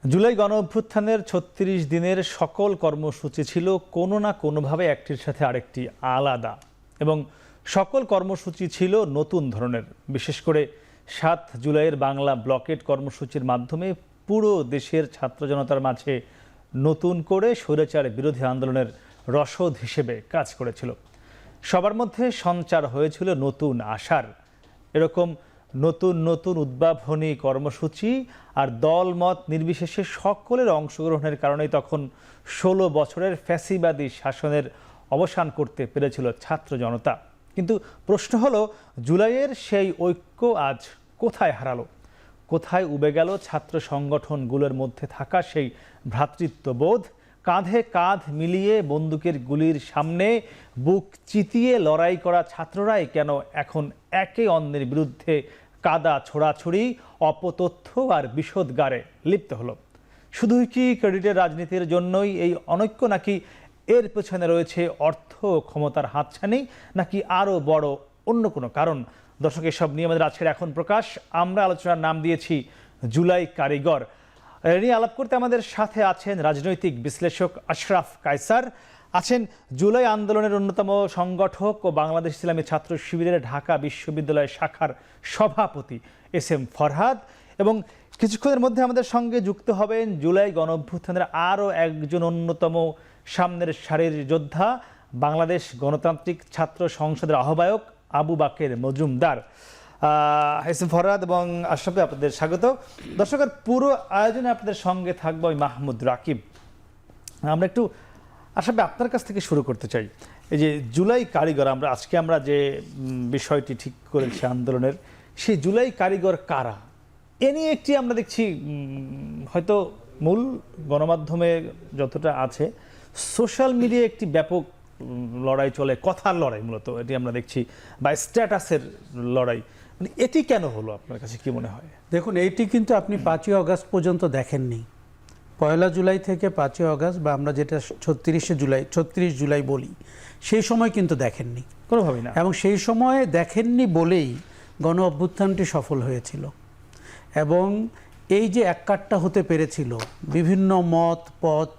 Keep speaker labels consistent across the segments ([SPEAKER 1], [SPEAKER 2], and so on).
[SPEAKER 1] জুলাই গণঅভ্যুত্থানের ৩৬ দিনের সকল কর্মসূচি ছিল কোনো না কোনোভাবে একটির সাথে আরেকটি আলাদা এবং সকল কর্মসূচি ছিল নতুন ধরনের। বিশেষ করে ৭ জুলাইয়ের বাংলা ব্লকেট কর্মসূচির মাধ্যমে পুরো দেশের ছাত্র জনতার মাঝে নতুন করে স্বৈরাচার বিরোধী আন্দোলনের রসদ হিসেবে কাজ করেছিল। সবার মধ্যে সঞ্চার হয়েছিল নতুন আশার। এরকম নতুন নতুন উদ্ভাবনী কর্মসূচি আর দলমত নির্বিশেষে সকলের অংশগ্রহণের কারণেই তখন ১৬ বছরের ফ্যাসিবাদী শাসনের অবসান করতে পেরেছিল ছাত্র জনতা। কিন্তু প্রশ্ন হলো, জুলাইয়ের সেই ঐক্য আজ কোথায় হারালো? কোথায় উবে গেল ছাত্র সংগঠনগুলোর মধ্যে থাকা সেই ভ্রাতৃত্ববোধ? কাঁধে কাঁধ মিলিয়ে বন্দুকের গুলির সামনে বুক চিতিয়ে লড়াই করা ছাত্ররাই কেন এখন একে অন্যের বিরুদ্ধে কাদা ছোড়াছুড়ি, অপতথ্য আর বিষোদগারে লিপ্ত হলো? শুধুই কি ক্রেডিটের রাজনীতির জন্যই এই অনৈক্য, নাকি এর পেছনে রয়েছে অর্থ ক্ষমতার হাতছানি, নাকি আরও বড় অন্য কোনো কারণ? দর্শক, এসব নিয়ে আমাদের আজকের এখন প্রকাশ। আমরা আলোচনার নাম দিয়েছি জুলাই কারিগর। এ নিয়ে আলাপ করতে আমাদের সাথে আছেন রাজনৈতিক বিশ্লেষক আশরাফ কায়সার, আছেন জুলাই আন্দোলনের অন্যতম সংগঠক ও বাংলাদেশ ইসলামী ছাত্র শিবিরের ঢাকা বিশ্ববিদ্যালয় শাখার সভাপতি এস.এম. ফরহাদ, এবং কিছুক্ষণের মধ্যে আমাদের সঙ্গে যুক্ত হবেন জুলাই গণঅভ্যুত্থানের আরও একজন অন্যতম সামনের সারির যোদ্ধা, বাংলাদেশ গণতান্ত্রিক ছাত্র সংসদের আহ্বায়ক আবু বাকের মজুমদার। এস.এম. ফরহাদ এবং আশরাফে আপনাদের স্বাগত। দর্শকের পুরো আয়োজনে আপনাদের সঙ্গে থাকবো আমি মাহমুদ রাকিব। আমরা একটু আশরাফে আপনার কাছ থেকে শুরু করতে চাই। এই যে জুলাই কারিগর, আমরা যে বিষয়টি ঠিক করেছি আন্দোলনের, সেই জুলাই কারিগর কারা? এ নিয়ে একটি আমরা দেখছি হয়তো মূল গণমাধ্যমে যতটা আছে, সোশ্যাল মিডিয়ায় একটি ব্যাপক লড়াই চলে, কথার লড়াই মূলত এটি আমরা দেখছি, বা স্ট্যাটাসের লড়াই। মানে এটি কেন হলো আপনার কাছে কি মনে হয়?
[SPEAKER 2] দেখুন, এইটি কিন্তু আপনি ৫ই আগস্ট পর্যন্ত দেখেননি। ১ জুলাই থেকে ৫ই আগস্ট, বা আমরা যেটা ৩৬ জুলাই বলি, সেই সময় কিন্তু দেখেননি
[SPEAKER 1] কোনোভাবেই না।
[SPEAKER 2] এবং সেই সময় দেখেননি বলেই গণ অভ্যুত্থানটি সফল হয়েছিল। এবং এই যে এককাট্টা হতে পেরেছিল, বিভিন্ন মত পথ,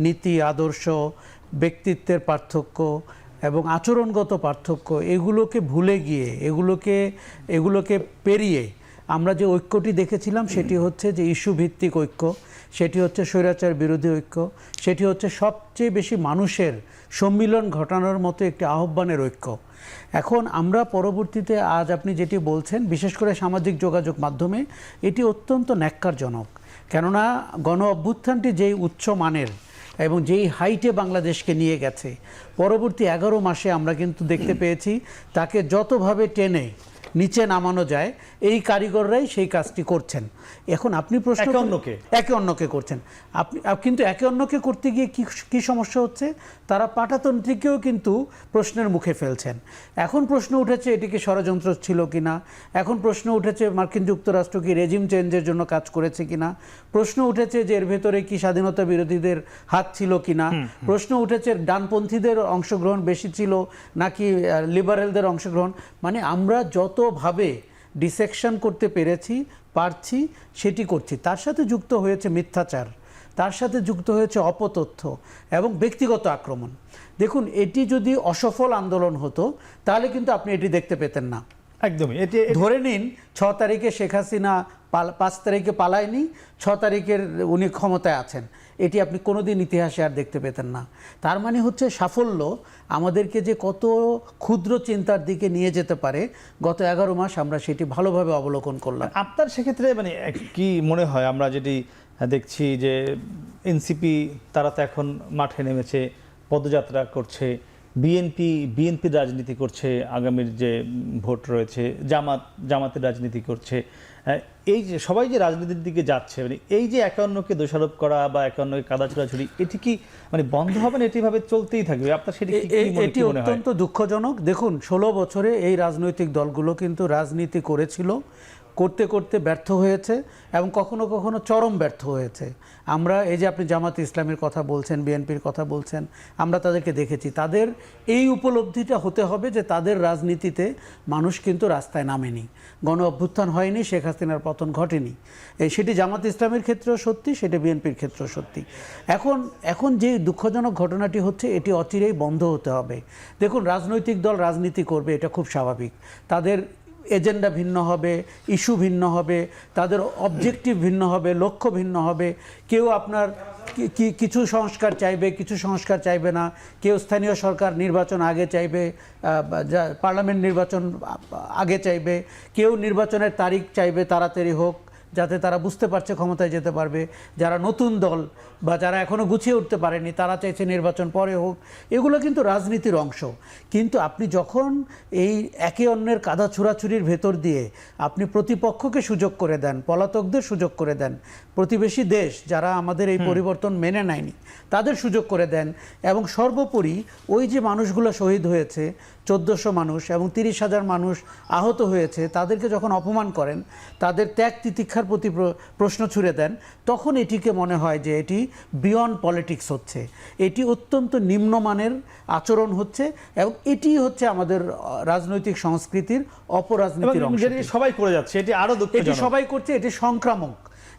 [SPEAKER 2] নীতি আদর্শ, ব্যক্তিত্বের পার্থক্য এবং আচরণগত পার্থক্য, এগুলোকে ভুলে গিয়ে এগুলোকে পেরিয়ে আমরা যে ঐক্যটি দেখেছিলাম, সেটি হচ্ছে যে ইস্যু ভিত্তিক ঐক্য, সেটি হচ্ছে স্বৈরাচার বিরোধী ঐক্য, সেটি হচ্ছে সবচেয়ে বেশি মানুষের সম্মিলন ঘটানোর মতো একটি আহ্বানের ঐক্য। এখন আমরা পরবর্তীতে আজ আপনি যেটি বলছেন, বিশেষ করে সামাজিক যোগাযোগ মাধ্যমে, এটি অত্যন্ত ন্যাক্কারজনক। কেননা গণ অভ্যুত্থানটি যেই উচ্চ মানের এবং যেই হাইটে বাংলাদেশকে নিয়ে গেছে, পরবর্তী 11 মাসে আমরা কিন্তু দেখতে পেয়েছি তাকে যতভাবে টেনে নিচে নামানো যায়, এই কারিগররাই সেই কাজটি করছেন। এখন আপনি প্রশ্ন একে অন্যকে করছেন, আপনি কিন্তু একে অন্যকে করতে গিয়ে কি সমস্যা হচ্ছে? তারা পাটাতন্ত্রীকেও কিন্তু প্রশ্নের মুখে ফেলছেন। এখন প্রশ্ন উঠেছে এটি কি ষড়যন্ত্র ছিল কিনা, এখন প্রশ্ন উঠেছে মার্কিন যুক্তরাষ্ট্র কি রেজিম চেঞ্জের জন্য কাজ করেছে কিনা, প্রশ্ন উঠেছে যে এর ভেতরে কি স্বাধীনতা বিরোধীদের হাত ছিল কিনা, প্রশ্ন উঠেছে ডানপন্থীদের অংশগ্রহণ বেশি ছিল নাকি লিবারেলদের অংশগ্রহণ। মানে আমরা যতভাবে ডিসেকশন করতে পারছি সেটি করছি। তার সাথে যুক্ত হয়েছে মিথ্যাচার, তার সাথে যুক্ত হয়েছে অপতথ্য এবং ব্যক্তিগত আক্রমণ। দেখুন, এটি যদি অসফল আন্দোলন হতো তাহলে কিন্তু আপনি এটি দেখতে পেতেন না।
[SPEAKER 1] একদমই।
[SPEAKER 2] ধরে নিন ৬ তারিখে শেখ হাসিনা ৫ তারিখে পালায়নি, ৬ তারিখের উনি ক্ষমতায় আছেন, এটি আপনি কোনোদিন ইতিহাসে আর দেখতে পেতেন না। তার মানে হচ্ছে সাফল্য আমাদেরকে যে কত ক্ষুদ্র চিন্তার দিকে নিয়ে যেতে পারে, গত 11 মাস আমরা সেটি ভালোভাবে অবলোকন করলাম।
[SPEAKER 1] আপনার সেক্ষেত্রে মানে কি মনে হয়? আমরা যেটি দেখছি যে এনসিপি তারা তো এখন মাঠে নেমেছে, পদযাত্রা করছে, বিএনপির রাজনীতি করছে, আগামীর যে ভোট রয়েছে, জামাতের রাজনীতি করছে। এই যে সবাই যে রাজনীতির দিকে যাচ্ছে, মানে এই যে একে অন্যকে দোষারোপ করা বা একে অন্যকে কাদা ছোড়াছুড়ি, এটি কি মানে বন্ধ হবে না? এটিভাবে চলতেই থাকবে? আপনার সেটি
[SPEAKER 2] এটি অত্যন্ত দুঃখজনক। দেখুন, 16 বছরে এই রাজনৈতিক দলগুলো কিন্তু রাজনীতি করেছিল করতে করতে ব্যর্থ হয়েছে এবং কখনো কখনো চরম ব্যর্থ হয়েছে। আমরা এই যে আপনি জামাত ইসলামের কথা বলছেন, বিএনপির কথা বলছেন, আমরা তাদেরকে দেখেছি। তাদের এই উপলব্ধিটা হতে হবে যে তাদের রাজনীতিতে মানুষ কিন্তু রাস্তায় নামেনি, গণ অভ্যুত্থান হয়নি, শেখ হাসিনার পতন ঘটেনি। সেটি জামাত ইসলামের ক্ষেত্রেও সত্যি, সেটি বিএনপির ক্ষেত্রেও সত্যি। এখন যে দুঃখজনক ঘটনাটি হচ্ছে, এটি অচিরেই বন্ধ হতে হবে। দেখুন, রাজনৈতিক দল রাজনীতি করবে, এটা খুব স্বাভাবিক। তাদের এজেন্ডা ভিন্ন হবে, ইস্যু ভিন্ন হবে, তাদের অবজেক্টিভ ভিন্ন হবে, লক্ষ্য ভিন্ন হবে। কেউ আপনার কিছু সংস্কার চাইবে, কিছু সংস্কার চাইবে না। কেউ স্থানীয় সরকার নির্বাচন আগে চাইবে, পার্লামেন্ট নির্বাচন আগে চাইবে। কেউ নির্বাচনের তারিখ চাইবে তাড়াতাড়ি হোক, যাতে তারা বুঝতে পারছে ক্ষমতায় যেতে পারবে। যারা নতুন দল বা যারা এখনও গুছিয়ে উঠতে পারেনি, তারা চাইছে নির্বাচন পরে হোক। এগুলো কিন্তু রাজনীতির অংশ। কিন্তু আপনি যখন এই একে অন্যের কাদা ছোড়াছুরির ভেতর দিয়ে আপনি প্রতিপক্ষকে সুযোগ করে দেন, পলাতকদের সুযোগ করে দেন, প্রতিবেশী দেশ যারা আমাদের এই পরিবর্তন মেনে নেয়নি তাদের সুযোগ করে দেন, এবং সর্বোপরি ওই যে মানুষগুলো শহীদ হয়েছে, 1400 মানুষ এবং 30,000 মানুষ আহত হয়েছে, তাদেরকে যখন অপমান করেন, তাদের ত্যাগ তিতিক্ষার প্রতি প্রশ্ন ছুড়ে দেন, তখন এটিকে মনে হয় যে এটি বিয়ন্ড পলিটিক্স হচ্ছে, এটি অত্যন্ত নিম্নমানের আচরণ হচ্ছে, এবং এটি হচ্ছে আমাদের রাজনৈতিক সংস্কৃতির অপরাজনীতির অংশ।
[SPEAKER 1] সবাই করে যাচ্ছে, এটি আরো দুঃখজনক।
[SPEAKER 2] এটি সবাই করছে, এটি সংক্রামক।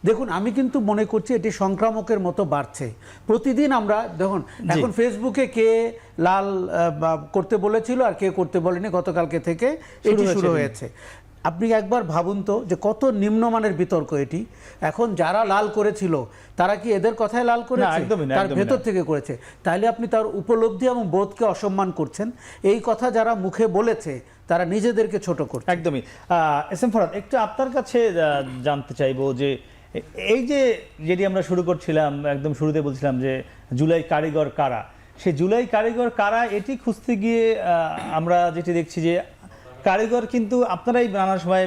[SPEAKER 2] দেখুন, আমি কিন্তু মনে করছি এটি সংক্রামকের মতো বাড়ছে প্রতিদিন। আমরা দেখুন এখন ফেসবুকে কে লাল করতে বলেছিল আর কে করতে বলেনি, গতকালকে থেকে এটি শুরু হয়েছে। আপনি একবার ভাবুন তো যে কত নিম্নমানের বিতর্ক এটি। এখন যারা লাল করেছিল তারা কি এদের কথায় লাল করেছে? তার ভেতর থেকে করেছে। তাহলে আপনি তার উপলব্ধি এবং বোধকে অসম্মান করছেন। এই কথা যারা মুখে বলেছে তারা নিজেদেরকে ছোট করছে।
[SPEAKER 1] একদমই। এস এম ফরহাদ, একটু আপনার কাছে জানতে চাইবো যে এই যে যেটি আমরা শুরু করছিলাম, একদম শুরুতে বলছিলাম যে জুলাই কারিগর কারা, সেই জুলাই কারিগর কারা এটি খুঁজতে গিয়ে আমরা যেটি দেখছি যে কারিগর কিন্তু আপনারাই নানা সময়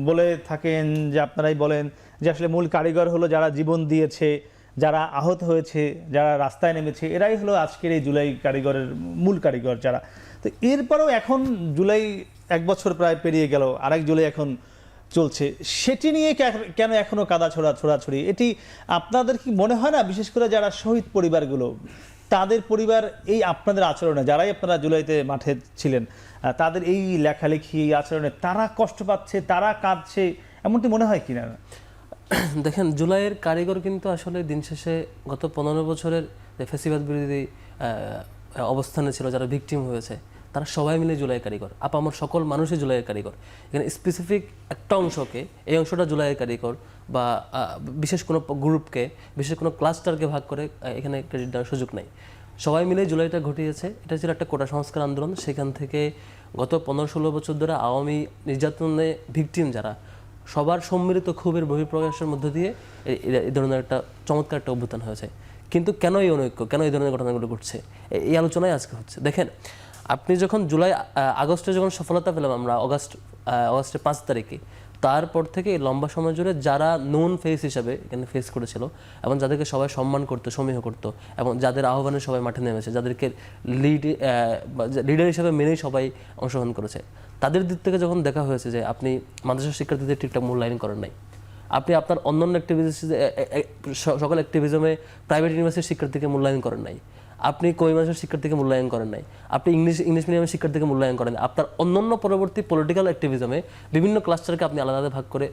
[SPEAKER 1] বলে থাকেন, যে আপনারাই বলেন যে আসলে মূল কারিগর হলো যারা জীবন দিয়েছে, যারা আহত হয়েছে, যারা রাস্তায় নেমেছে, এরাই হলো আজকের এই জুলাই কারিগরের মূল কারিগর যারা। তো এরপরেও এখন জুলাই 1 বছর প্রায় পেরিয়ে গেল, আরেক জুলাই এখন চলছে, সেটি নিয়ে কেন এখনো কাদা ছোড়াছড়ি? এটি আপনাদের কি মনে হয় না, বিশেষ করে যারা শহীদ পরিবারগুলো, তাদের পরিবার এই আপনাদের আচরণে, যারাই আপনারা জুলাইতে মাঠে ছিলেন, তাদের এই লেখালেখি আচরণে তারা কষ্ট পাচ্ছে, তারা কাঁদছে, এমনটি মনে হয় কিনা?
[SPEAKER 3] দেখেন, জুলাইয়ের কারিগর কিন্তু আসলে দিন শেষে গত 15 বছরের যে ফ্যাসিবাদ বিরোধী অবস্থানে ছিল, যারা ভিকটিম হয়েছে, তারা সবাই মিলে জুলাই কারিগর। আমার সকল মানুষই জুলাইয়ের কারিগর। এখানে স্পেসিফিক একটা অংশকে, এই অংশটা জুলাইয়ের কারিগর বা বিশেষ কোনো গ্রুপকে, বিশেষ কোনো ক্লাস্টারকে ভাগ করে এখানে ক্রেডিট দেওয়ার সুযোগ নেই। সবাই মিলে জুলাইটা ঘটিয়েছে। এটা ছিল একটা কোটা সংস্কার আন্দোলন। সেখান থেকে গত 15-16 বছর ধরে আওয়ামী নির্যাতনে ভিকটিম যারা, সবার সম্মিলিত ক্ষোভের বহিঃপ্রকাশের মধ্য দিয়ে এই ধরনের একটা চমৎকার একটা অভ্যুত্থান হয়েছে। কিন্তু কেন এই অনৈক্য, কেন এই ধরনের ঘটনাগুলো ঘটছে, এই আলোচনায় আজকে হচ্ছে। দেখেন, আপনি যখন আগস্টে যখন সফলতা পেলাম আমরা, অগাস্টের 5 তারিখে, তারপর থেকে লম্বা সময় জুড়ে যারা নোন ফেস হিসাবে এখানে ফেস করেছিল এবং যাদেরকে সবাই সম্মান করতো, সমীহ করতো, এবং যাদের আহ্বানে সবাই মাঠে নেমেছে, যাদেরকে লিডার হিসাবে মেনেই সবাই অংশগ্রহণ করেছে, তাদের দিক থেকে যখন দেখা হয়েছে যে আপনি মাদ্রাসা শিক্ষার্থীদের ঠিকঠাক মূল্যায়ন করেন নাই, আপনি আপনার অন্যান্য সকল অ্যাক্টিভিজমে প্রাইভেট ইউনিভার্সিটির শিক্ষার্থীকে মূল্যায়ন করেন নাই, আপনি কমিউনিটির শিক্ষার্থীকে মূল্যায়ন করেন নাই, আপনি ইংলিশ মিডিয়ামের শিক্ষার্থীকে মূল্যায়ন করেন, আপনার অন্যান্য পরবর্তী পলিটিক্যাল অ্যাক্টিভিজমে বিভিন্ন ক্লাস্টারকে আপনি আলাদা আলাদা ভাগ করে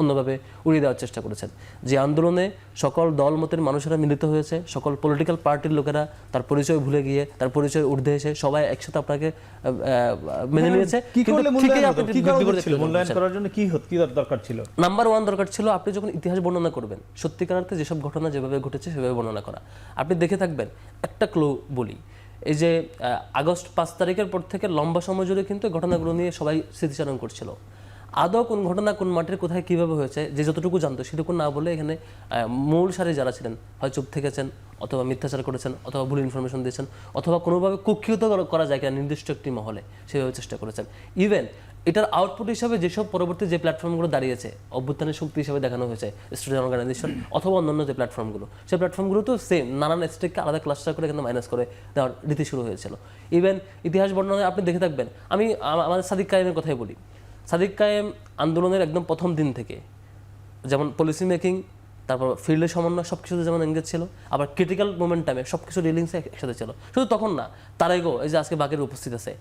[SPEAKER 3] অন্যভাবে উড়িয়ে দেওয়ার চেষ্টা করেছেন। যে আন্দোলনে সকল দল মতের মানুষেরা মিলিত হয়েছে, সকল পলিটিক্যাল পার্টির লোকেরা তার পরিচয় ভুলে গিয়ে, তার পরিচয় ঊর্ধ্বে এসে সবাই একসাথে আপনাকে মেনে নিয়েছে। নাম্বার 1 দরকার ছিল, আপনি যখন ইতিহাস বর্ণনা করবেন, সত্যিকার অর্থে যেসব ঘটনা যেভাবে ঘটেছে সেভাবে বর্ণনা করা। আপনি দেখে থাকবেন, একটা ক্লু বলি, এই যে আগস্ট 5 তারিখের পর থেকে লম্বা সময় জুড়ে কিন্তু ঘটনাগুলো নিয়ে সবাই স্মৃতিচারণ করছিল। আদৌ কোন ঘটনা কোন মাঠের কোথায় কীভাবে হয়েছে, যে যতটুকু জানতো সেটুকু না বলে এখানে মূল সারি যারা ছিলেন হয় চুপ থেকেছেন, অথবা মিথ্যাচার করেছেন, অথবা ভুল ইনফরমেশন দিয়েছেন, অথবা কোনোভাবে কুক্ষিগত করা যায় কিনা নির্দিষ্ট একটি মহলে, সেভাবে চেষ্টা করেছেন। ইভেন এটার আউটপুট হিসাবে যেসব পরবর্তী যে প্ল্যাটফর্মগুলো দাঁড়িয়েছে, অভ্যুত্থানের শক্তি হিসাবে দেখানো হয়েছে, স্টুডেন্ট অর্গানাইজেশন অথবা অন্যান্য যে প্ল্যাটফর্মগুলো, সেই প্ল্যাটফর্মগুলো তো সেম নানান স্টেককে আলাদা ক্লাস্টার করে কিন্তু মাইনাস করে দেওয়ার রীতি শুরু হয়েছিল। ইভেন ইতিহাস বর্ণনায় আপনি দেখে থাকবেন, আমি আমাদের সাদিক কায়েমের কথাই বলি, সাদিক কায়েম আন্দোলনের একদম প্রথম দিন থেকে যেমন পলিসি মেকিং, তারপর ফিল্ডের সমন্বয় সব কিছুতে যেমন এঙ্গেজ ছিল, আবার ক্রিটিক্যাল মোমেন্ট টাইমে সব কিছু ডিলিংসে একসাথে ছিল। শুধু তখন না, তার আগেও এই যে আজকে বাকের উপস্থিত আছে,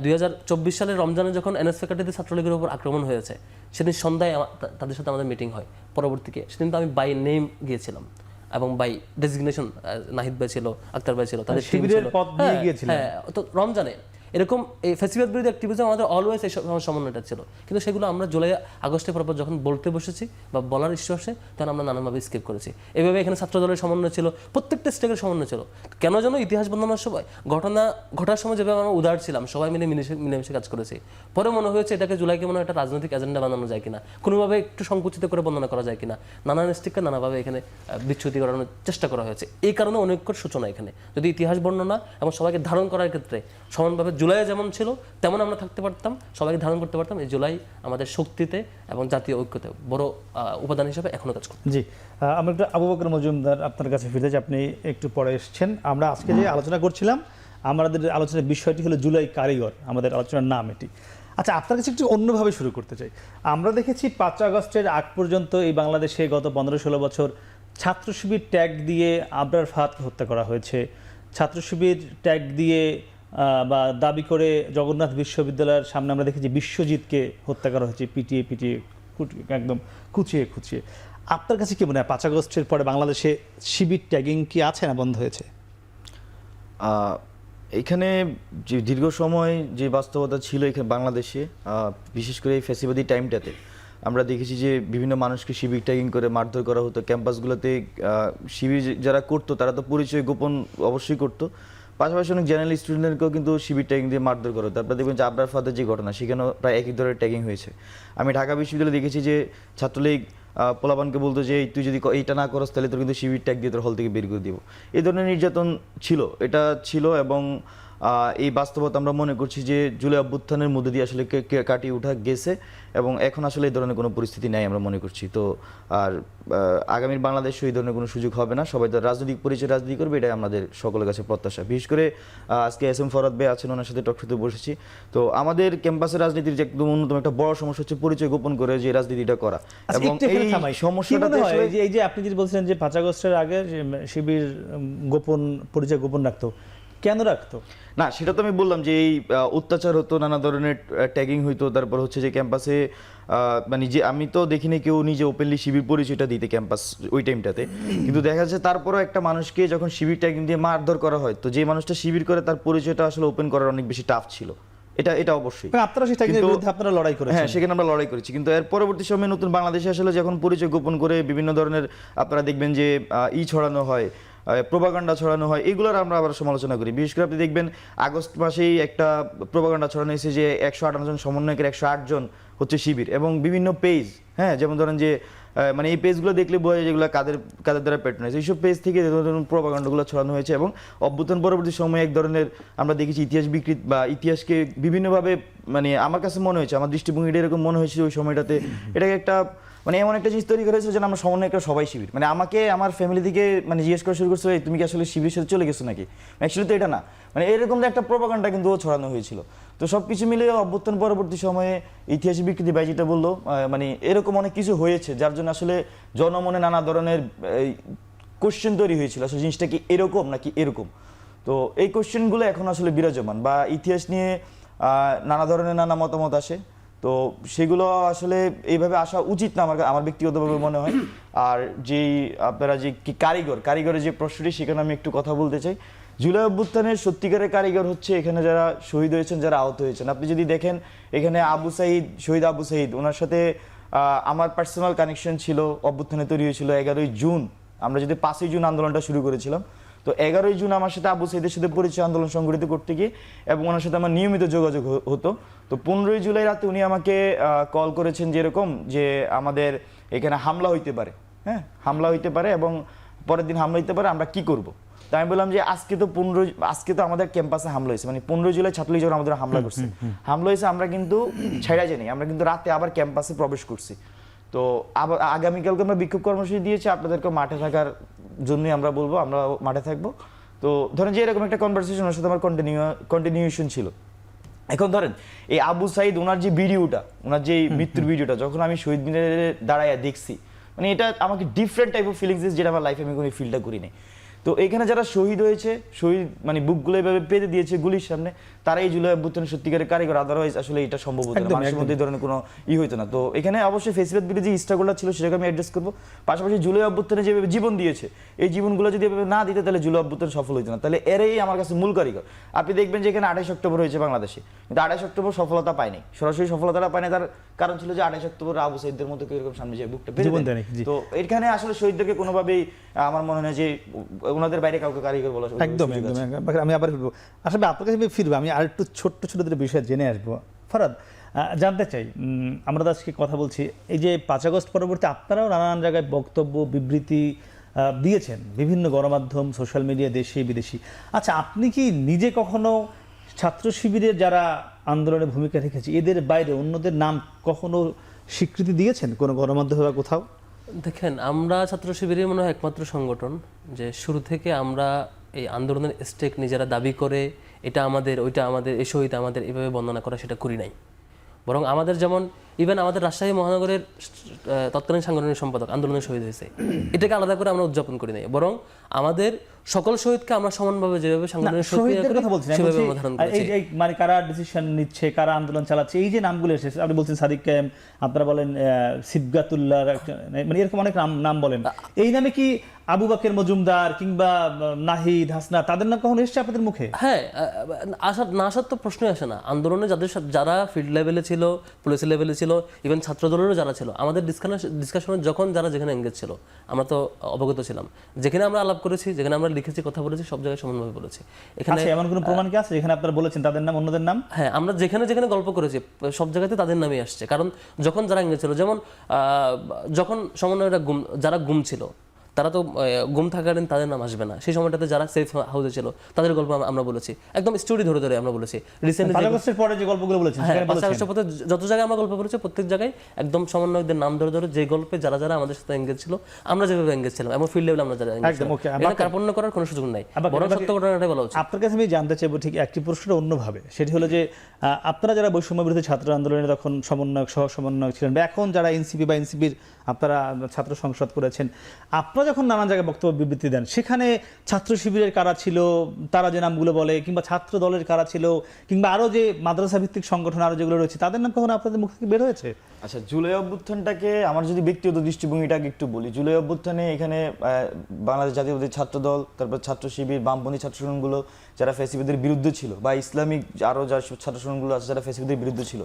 [SPEAKER 3] 2024 সালের রমজানে যখন এনএস ফ্যাকাল্টিতে ছাত্রলীগের উপর আক্রমণ হয়েছে, সেদিন সন্ধ্যায় তাদের সাথে আমাদের মিটিং হয়। পরবর্তীকে সেদিন তো আমি বাই নেম গিয়েছিলাম এবং বাই ডেজিগনেশন, নাহিদ ভাই ছিল, আক্তার ভাই ছিল, তাদের team
[SPEAKER 1] শিবিরের
[SPEAKER 3] ছিল।
[SPEAKER 1] পদ নিয়ে
[SPEAKER 3] হ্যাঁ,
[SPEAKER 1] গিয়েছিলেন।
[SPEAKER 3] হ্যাঁ, তো রমজানে এরকম এই ফেস্টিভ্যাল বিরোধী অ্যাক্টিভিজম আমাদের অলওয়েজ এই সমন্বয়টা ছিল, কিন্তু সেগুলো আমরা জুলাই আগস্টের পর যখন বলতে বসেছি বা বলার ইস্যু আসে তখন আমরা নানানভাবে স্কিপ করেছি। এইভাবে এখানে ছাত্র দলের সমন্বয় ছিল, প্রত্যেকটা স্টেকের সমন্বয় ছিল। কেন যেন ইতিহাস বর্ণনার সময় ঘটার সময় যেভাবে আমরা উদার ছিলাম, সবাই মিলেমিশে কাজ করেছি, পরে মনে হয়েছে এটাকে জুলাইকে মনে হয় একটা রাজনৈতিক এজেন্ডা বানানো যায় কিনা, কোনোভাবে একটু সংকুচিত করে বর্ণনা করা যায় কিনা, নানান স্টেককে নানাভাবে এখানে বিচ্যুতি করানোর চেষ্টা করা হয়েছে। এই কারণে অনৈক্যর সূচনা এখানে। যদি ইতিহাস বর্ণনা এবং সবাইকে ধারণ করার ক্ষেত্রে সমানভাবে জুলাইয়ে যেমন ছিল তেমন আমরা থাকতে পারতাম, সবাইকে ধারণ করতে পারতাম, এই জুলাই আমাদের শক্তিতে এবং জাতীয় ঐক্যতে বড় উপাদান হিসেবে এখনো কাজ করছে।
[SPEAKER 1] জি, আমরা একটু আবু বকর মজুমদার আপনার কাছে ফিরে যাই, আপনি একটু পরে এসেছেন। আমরা আজকে যে আলোচনা করছিলাম, আমাদের আলোচনার বিষয়টি হলো জুলাই কারিগর, আমাদের আলোচনার নাম এটি। আচ্ছা, আপনার কাছে একটু অন্যভাবে শুরু করতে চাই। আমরা দেখেছি 5 আগস্টের আগ পর্যন্ত এই বাংলাদেশে গত 15-16 বছর ছাত্র শিবির ট্যাগ দিয়ে আবরার ফাহাদকে হত্যা করা হয়েছে, ছাত্র শিবির ট্যাগ দিয়ে বা দাবি করে জগন্নাথ বিশ্ববিদ্যালয়ের সামনে আমরা দেখেছি বিশ্বজিৎকে হত্যা করা হয়েছে, পিটিয়ে একদম খুঁচিয়ে। আপনার কাছে কি মনে হয় 5 আগস্টের পরে বাংলাদেশে শিবির ট্যাগিং কি আছে না বন্ধ হয়েছে?
[SPEAKER 4] এখানে যে দীর্ঘ সময় যে বাস্তবতা ছিল এখানে বাংলাদেশে, বিশেষ করে এই ফ্যাসিবাদী টাইমটাতে আমরা দেখেছি যে বিভিন্ন মানুষকে শিবির ট্যাগিং করে মারধর করা হতো ক্যাম্পাসগুলোতে। শিবির যারা করতো তারা তো পরিচয় গোপন অবশ্যই করতো, পাশাপাশি অনেক জেনারেল স্টুডেন্টকেও কিন্তু শিবির ট্যাগিং দিয়ে মারধর করা হতো। আপনারা দেখবেন যে আবরার ফাহাদের যে ঘটনা, সেখানেও প্রায় একই ধরনের ট্যাগিং হয়েছে। আমি ঢাকা বিশ্ববিদ্যালয়ে দেখেছি যে ছাত্রলীগ পোলাপানকে বলতো যে তুই যদি এইটা না করস তাহলে তোর কিন্তু শিবির ট্যাগ দিয়ে তোর হল থেকে বের করে দিব। এই ধরনের নির্যাতন এটা ছিল এবং এই বাস্তবতা আমরা মনে করছি যে জুলাই অভ্যুত্থানের মধ্যে দিয়ে আসলে কাটিয়ে ওঠা গেছে এবং এখন আসলে এই ধরনের কোনো পরিস্থিতি নাই আমরা মনে করছি। তো আর আগামীর বাংলাদেশে এই ধরনের কোনো সুযোগ হবে না, সবাই তো রাজনৈতিক পরিচয় রাজনীতি করবে, এটাই আমাদের সকলের কাছে প্রত্যাশা। বিশেষ করে আজকে এস.এম. ফরহাদ ভাই আছেন, ওনার সাথে টক শোতে বসেছি। তো আমাদের ক্যাম্পাসের রাজনীতির যে একদম অন্যতম একটা বড় সমস্যা হচ্ছে পরিচয় গোপন করে যে রাজনীতিটা করা। এবং এই সমস্যাটা
[SPEAKER 1] এই যে আপনি যদি বলছিলেন যে 5 আগস্টের আগে শিবির পরিচয় গোপন রাখতো, কেন রাখতো?
[SPEAKER 4] না, সেটা তো আমি বললাম যে এই অত্যাচার হতো, নানা ধরনের ট্যাগিং হইতো, তারপর হচ্ছে যে ক্যাম্পাসে মানে যে আমি তো দেখিনি কেউ নিজে ওপেনলি শিবির পরিচয়টা দিতে ক্যাম্পাস ওই টাইমটাতে, কিন্তু দেখা যাচ্ছে তারপরও একটা মানুষকে যখন শিবির ট্যাগিং দিয়ে মারধর করা হয়, তো যে মানুষটা শিবির করে তার পরিচয়টা আসলে ওপেন করার অনেক বেশি টাফ ছিল। এটা অবশ্যই
[SPEAKER 1] আপনারা সেই ট্যাগিংয়ের বিরুদ্ধে আপনারা লড়াই করেছেন।
[SPEAKER 4] হ্যাঁ, সেখানে আমরা লড়াই করেছি, কিন্তু এর পরবর্তী সময়ে নতুন বাংলাদেশে আসলে যখন পরিচয় গোপন করে বিভিন্ন ধরনের আপনারা দেখবেন যে ছড়ানো হয়, প্রোপাগান্ডা ছড়ানো হয়, এগুলোর আমরা আবার সমালোচনা করি। বিশেষ করে আপনি দেখবেন আগস্ট মাসেই একটা প্রোপাগান্ডা ছড়ানো হয়েছে যে 158 জন সমন্বয়কের 108 জন হচ্ছে শিবির, এবং বিভিন্ন পেজ, হ্যাঁ, যেমন ধরেন যে মানে এই পেজগুলো দেখলে বোঝা যায় যেগুলো কাদের দ্বারা প্যাটার্নাইজ, এইসব পেজ থেকে ধরুন প্রোপাগান্ডাগুলো ছড়ানো হয়েছে। এবং অভ্যুত্থান পরবর্তী সময়ে এক ধরনের আমরা দেখেছি ইতিহাস বিকৃত বা ইতিহাসকে বিভিন্নভাবে, মানে আমার কাছে মনে হয়েছে, আমার দৃষ্টিভঙ্গিটা এরকম মনে হয়েছে ওই সময়টাতে এটাকে একটা মানে এমন একটা জিনিস তৈরি করেছে যেন আমরা সমন্বয়করা সবাই শিবির। মানে আমাকে আমার ফ্যামিলি থেকে মানে জিজ্ঞেস করা শুরু করছে, তুমি কি আসলে শিবিরের সাথে চলে গেছো নাকি? অ্যাকচুয়ালি তো এটা না, মানে এরকম একটা প্রোপাগান্ডা কিন্তু ছড়ানো হয়েছিল। তো সব কিছু মিলে অভ্যুত্থান পরবর্তী সময়ে ইতিহাস বিকৃতি ভাই যেটা বললো, মানে এরকম অনেক কিছু হয়েছে যার জন্য আসলে জনমনে নানা ধরনের কোশ্চেন তৈরি হয়েছিল, আসলে জিনিসটা কি এরকম নাকি এরকম। তো এই কোশ্চেনগুলো এখন আসলে বিরাজমান, বা ইতিহাস নিয়ে নানা ধরনের নানা মতামত আসে, তো সেগুলো আসলে এইভাবে আসা উচিত না আমার ব্যক্তিগতভাবে মনে হয়। আর যেই আপনারা যে কি কারিগরের যে প্রশ্নটি, সেখানে আমি একটু কথা বলতে চাই। জুলাই অভ্যুত্থানের সত্যিকারের কারিগর হচ্ছে এখানে যারা শহীদ হয়েছেন, যারা আহত হয়েছেন। আপনি যদি দেখেন এখানে শহীদ আবু সাঈদ, ওনার সাথে আমার পার্সোনাল কানেকশন ছিল, অভ্যুত্থানে তৈরি হয়েছিল 11ই জুন। আমরা যদি 5ই জুন আন্দোলনটা শুরু করেছিলাম, তো 11ই জুন আমার সাথে আবু সাঈদের সাথে পরিচয় আন্দোলন সংগঠিত করতে গিয়ে, এবং ওনার সাথে আমার নিয়মিত যোগাযোগ হতো। তো 15ই জুলাই রাতে উনি আমাকে কল করেছেন যে এরকম যে আমাদের এখানে হামলা হইতে পারে, হ্যাঁ, হামলা হইতে পারে এবং পরের দিন হামলা হইতে পারে, আমরা কি করব। তাই আমি বললাম যে আজকে তো আমাদের ক্যাম্পাসে হামলা হয়েছে, মানে 15 জুলাই ছাত্রলীগ যখন আমাদের হামলা করছে, হামলা হয়েছে, আমরা কিন্তু ছাইড়া যাইনি, আমরা কিন্তু রাতে আবার ক্যাম্পাসে প্রবেশ করছি। তো আবার আগামীকালকে আমরা বিক্ষোভ কর্মসূচি দিয়েছি, আপনাদেরকে মাঠে থাকার জন্যই আমরা বলবো, আমরা মাঠে থাকবো। তো ধরেন যে এরকম একটা কনভারসেশন ওর সাথে আমার কন্টিনিউশন ছিল। এখন ধরেন এই আবু সাইদ ওনার যে ভিডিওটা, ওনার যে মৃত্যুর ভিডিওটা যখন আমি শহীদ মিনারে দাঁড়ায় দেখছি, মানে এটা আমাকে ডিফারেন্ট টাইপ অফ ফিলিংস, যেটা আমার লাইফে আমি কোনো ফিলটা করিনি। তো এখানে যারা শহীদ হয়েছে, শহীদ মানে বুকগুলো এভাবে পেতে দিয়েছে গুলির সামনে, তারা এই জুলাই অভ্যুত্থানের সত্যিকারের কারিগর, আদারওয়াইজ আসলে এটা সম্ভব হতো না, মানুষের মধ্যে এই ধরনের কোনো হইতো না। তো এখানে অবশ্যই ফেসিবাদ বিরোধী যে স্ট্রাগলটা ছিল সেটাকে আমি অ্যাড্রেস করবো। পাশাপাশি জুলাই অভ্যুত্থানে যেভাবে জীবন দিয়েছে, এই জীবনগুলো যদি এভাবে না দিতে তাহলে জুলাই অভ্যুত্থান সফল হইতো না। তাহলে এরাই আমার কাছে মূল কারিগর। আপনি দেখবেন যে এখানে 28 অক্টোবর হয়েছে বাংলাদেশে, কিন্তু 28 অক্টোবর সফলতা পায়নি, সরাসরি সফলতাটা পায়নি। তার কারণ ছিল যে 28 অক্টোবর আবু সাইদদের মতো এরকম সামনে যে বুকটা পেতে দেয়। তো এখানে আসলে শহীদদেরকে কোনোভাবেই আমার মনে হয় যে ওনাদের বাইরে কাউকে কারিগর বলা
[SPEAKER 1] একদম একদম। আমি আবার ফিরবো, আসলে আপনার কাছে ফিরবো, আমি আর একটু ছোট্ট ছোট বিষয়ে জেনে আসবো। ফরহাদ, জানতে চাই, আমরা তো আজকে কথা বলছি এই যে 5 আগস্ট পরবর্তী আপনারাও নানান জায়গায় বক্তব্য বিবৃতি দিয়েছেন, বিভিন্ন গণমাধ্যম, সোশ্যাল মিডিয়া, দেশি বিদেশি। আচ্ছা, আপনি কি নিজে কখনো ছাত্র শিবিরের যারা আন্দোলনে ভূমিকা রেখেছে এদের বাইরে অন্যদের নাম কখনো স্বীকৃতি দিয়েছেন কোনো গণমাধ্যমে বা কোথাও?
[SPEAKER 3] দেখেন, আমরা ছাত্র শিবিরের মনে হয় একমাত্র সংগঠন যে শুরু থেকে আমরা এই আন্দোলনের স্টেক নিজেরা দাবি করে এটা আমাদের, ওইটা আমাদের, এই শহীদ আমাদের, এভাবে বর্ণনা করা সেটা করি নাই। বরং আমাদের যেমন ইভেন আমাদের রাজশাহী মহানগরের তৎকালীন সাংগঠনিক সম্পাদক আন্দোলনের শহীদ হয়েছে, এটাকে আলাদা করে আমরা উদযাপন করি নাই, বরং আমাদের সকল শহীদকে আমরা সমানভাবে যেভাবে সাংগঠনিক সেভাবে আমরা ধারণ করেছি।
[SPEAKER 1] মানে কারা ডিসিশন নিচ্ছে, কারা আন্দোলন চালাচ্ছে, এই যে নামগুলো এসেছে, আপনি বলছেন সাদিক কায়েম, আপনারা বলেন সিবগাতুল্লাহ, মানে এরকম অনেক নাম বলেন, এই নামে কি আবু বাকের মজুমদার কিংবা নাহিদ, হাসনা, তাদের নাম কখনো এসছে আপনাদের মুখে?
[SPEAKER 3] হ্যাঁ, আসার তো প্রশ্নই আসে না। আন্দোলনে যারা ফিল্ড লেভেলে ছিল, পুলিশ লেভেলে ছিল, ইভেন ছাত্র দলেরও যারা ছিল, আমাদের ডিসকাশনে যখন যারা যেখানে এঙ্গেজ ছিল আমরা তো অবগত ছিলাম। যেখানে আমরা আলাপ করেছি, যেখানে আমরা লিখেছি, কথা বলেছি, সব জায়গায় সমানভাবে বলেছি। এখানে
[SPEAKER 1] এমন কোনো প্রমাণ কি আছে যেখানে আপনারা বলেছেন তাদের নাম, অন্যদের নাম?
[SPEAKER 3] হ্যাঁ, আমরা যেখানে যেখানে গল্প করেছি সব জায়গাতে তাদের নামই আসছে। কারণ যখন যারা এঙ্গেজ ছিল, যেমন যখন সমন্বয়রা যারা গুম ছিল, তারা তো গুম থাকাকালীন তাদের নাম আসবে না। সেই সময়টাতে যারা সেফ হাউসে ছিল তাদের গল্প আমরা বলেছি, একদম স্টোরি ধরে ধরে আমরা বলেছি। রিসেন্টলি
[SPEAKER 1] 5 আগস্টের পরে যে গল্পগুলো বলেছেন,
[SPEAKER 3] হ্যাঁ, 5 আগস্টের পরে যত জায়গায় আমরা গল্প বলেছি প্রত্যেক জায়গায় একদম সমন্বয়কদের নাম ধরে ধরে যে গল্পে যারা যারা আমাদের সাথে এঙ্গেজ ছিল, আমরা যেভাবে এঙ্গেজ ছিলাম, এবং ফিল্ড লেভেলে আমরা যারা এঙ্গেজ ছিলাম, এটা কার্পণ্য করার কোনো সুযোগ নাই, বরং সত্য ঘটনাটাই বলা উচিত।
[SPEAKER 1] আপনার কাছে আমি জানতে চাইবো ঠিক একটি প্রশ্নটা অন্যভাবে, সেটি হলো যে আপনারা যারা বৈষম্য বিরোধী ছাত্র আন্দোলনে তখন সমন্বয়ক, সহ সমন্বয়ক ছিলেন, বা এখন যারা এনসিপি বা এনসিপির আপনারা ছাত্র সংসদ করেছেন, আপনারা যখন নানান জায়গায় বক্তব্য বিবৃতি দেন, সেখানে ছাত্র শিবিরের কারা ছিল, তারা যে নামগুলো বলে, কিংবা ছাত্র দলের কারা ছিল, কিংবা আরো যে মাদ্রাসা ভিত্তিক সংগঠন আরো যেগুলো রয়েছে, তাদের নাম কখনো আপনাদের মুখ থেকে বের হয়েছে?
[SPEAKER 4] আচ্ছা, জুলাই অভ্যুত্থানটাকে আমার যদি ব্যক্তিগত দৃষ্টিভঙ্গিটাকে একটু বলি, জুলাই অভ্যুত্থানে এখানে বাংলাদেশ জাতীয়তাবাদী ছাত্র দল, তারপর ছাত্র শিবির, বামপন্থী ছাত্র সংগঠনগুলো যারা ফ্যাসিবাদের বিরুদ্ধে ছিল, বা ইসলামিক আরও যারা ছাত্র সংগঠনগুলো আছে যারা ফ্যাসিবাদের বিরুদ্ধে ছিল,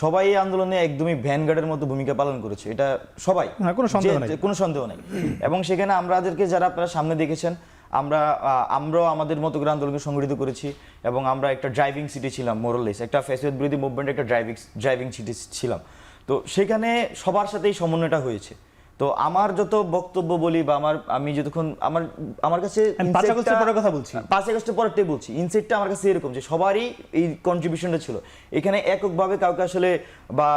[SPEAKER 4] সবাই এই আন্দোলনে একদমই ভ্যানগার্ডের মতো ভূমিকা পালন করেছে, এটা সবাই, কোনো সন্দেহ নেই। এবং সেখানে আমাদেরকে যারা আপনারা সামনে দেখেছেন, আমরাও আমাদের মতো করে আন্দোলনকে সংগঠিত করেছি, এবং আমরা একটা ড্রাইভিং সিটি ছিলাম, মোরালেস একটা ফ্যাসিবাদ বিরোধী মুভমেন্ট, একটা ড্রাইভিং সিটি ছিলাম। তো সেখানে সবার সাথেই সমন্বয়টা হয়েছে। তো আমার যত বক্তব্য বলি বা আমি যতক্ষণ আমার কাছে
[SPEAKER 1] 5 আগস্টের পরের কথা বলছি,
[SPEAKER 4] 5 আগস্টের পরেরটাই বলছি, ইনসাইটটা আমার কাছে এরকম যে সবারই এই কন্ট্রিবিউশনটা ছিল। এখানে এককভাবে কাউকে আসলে বা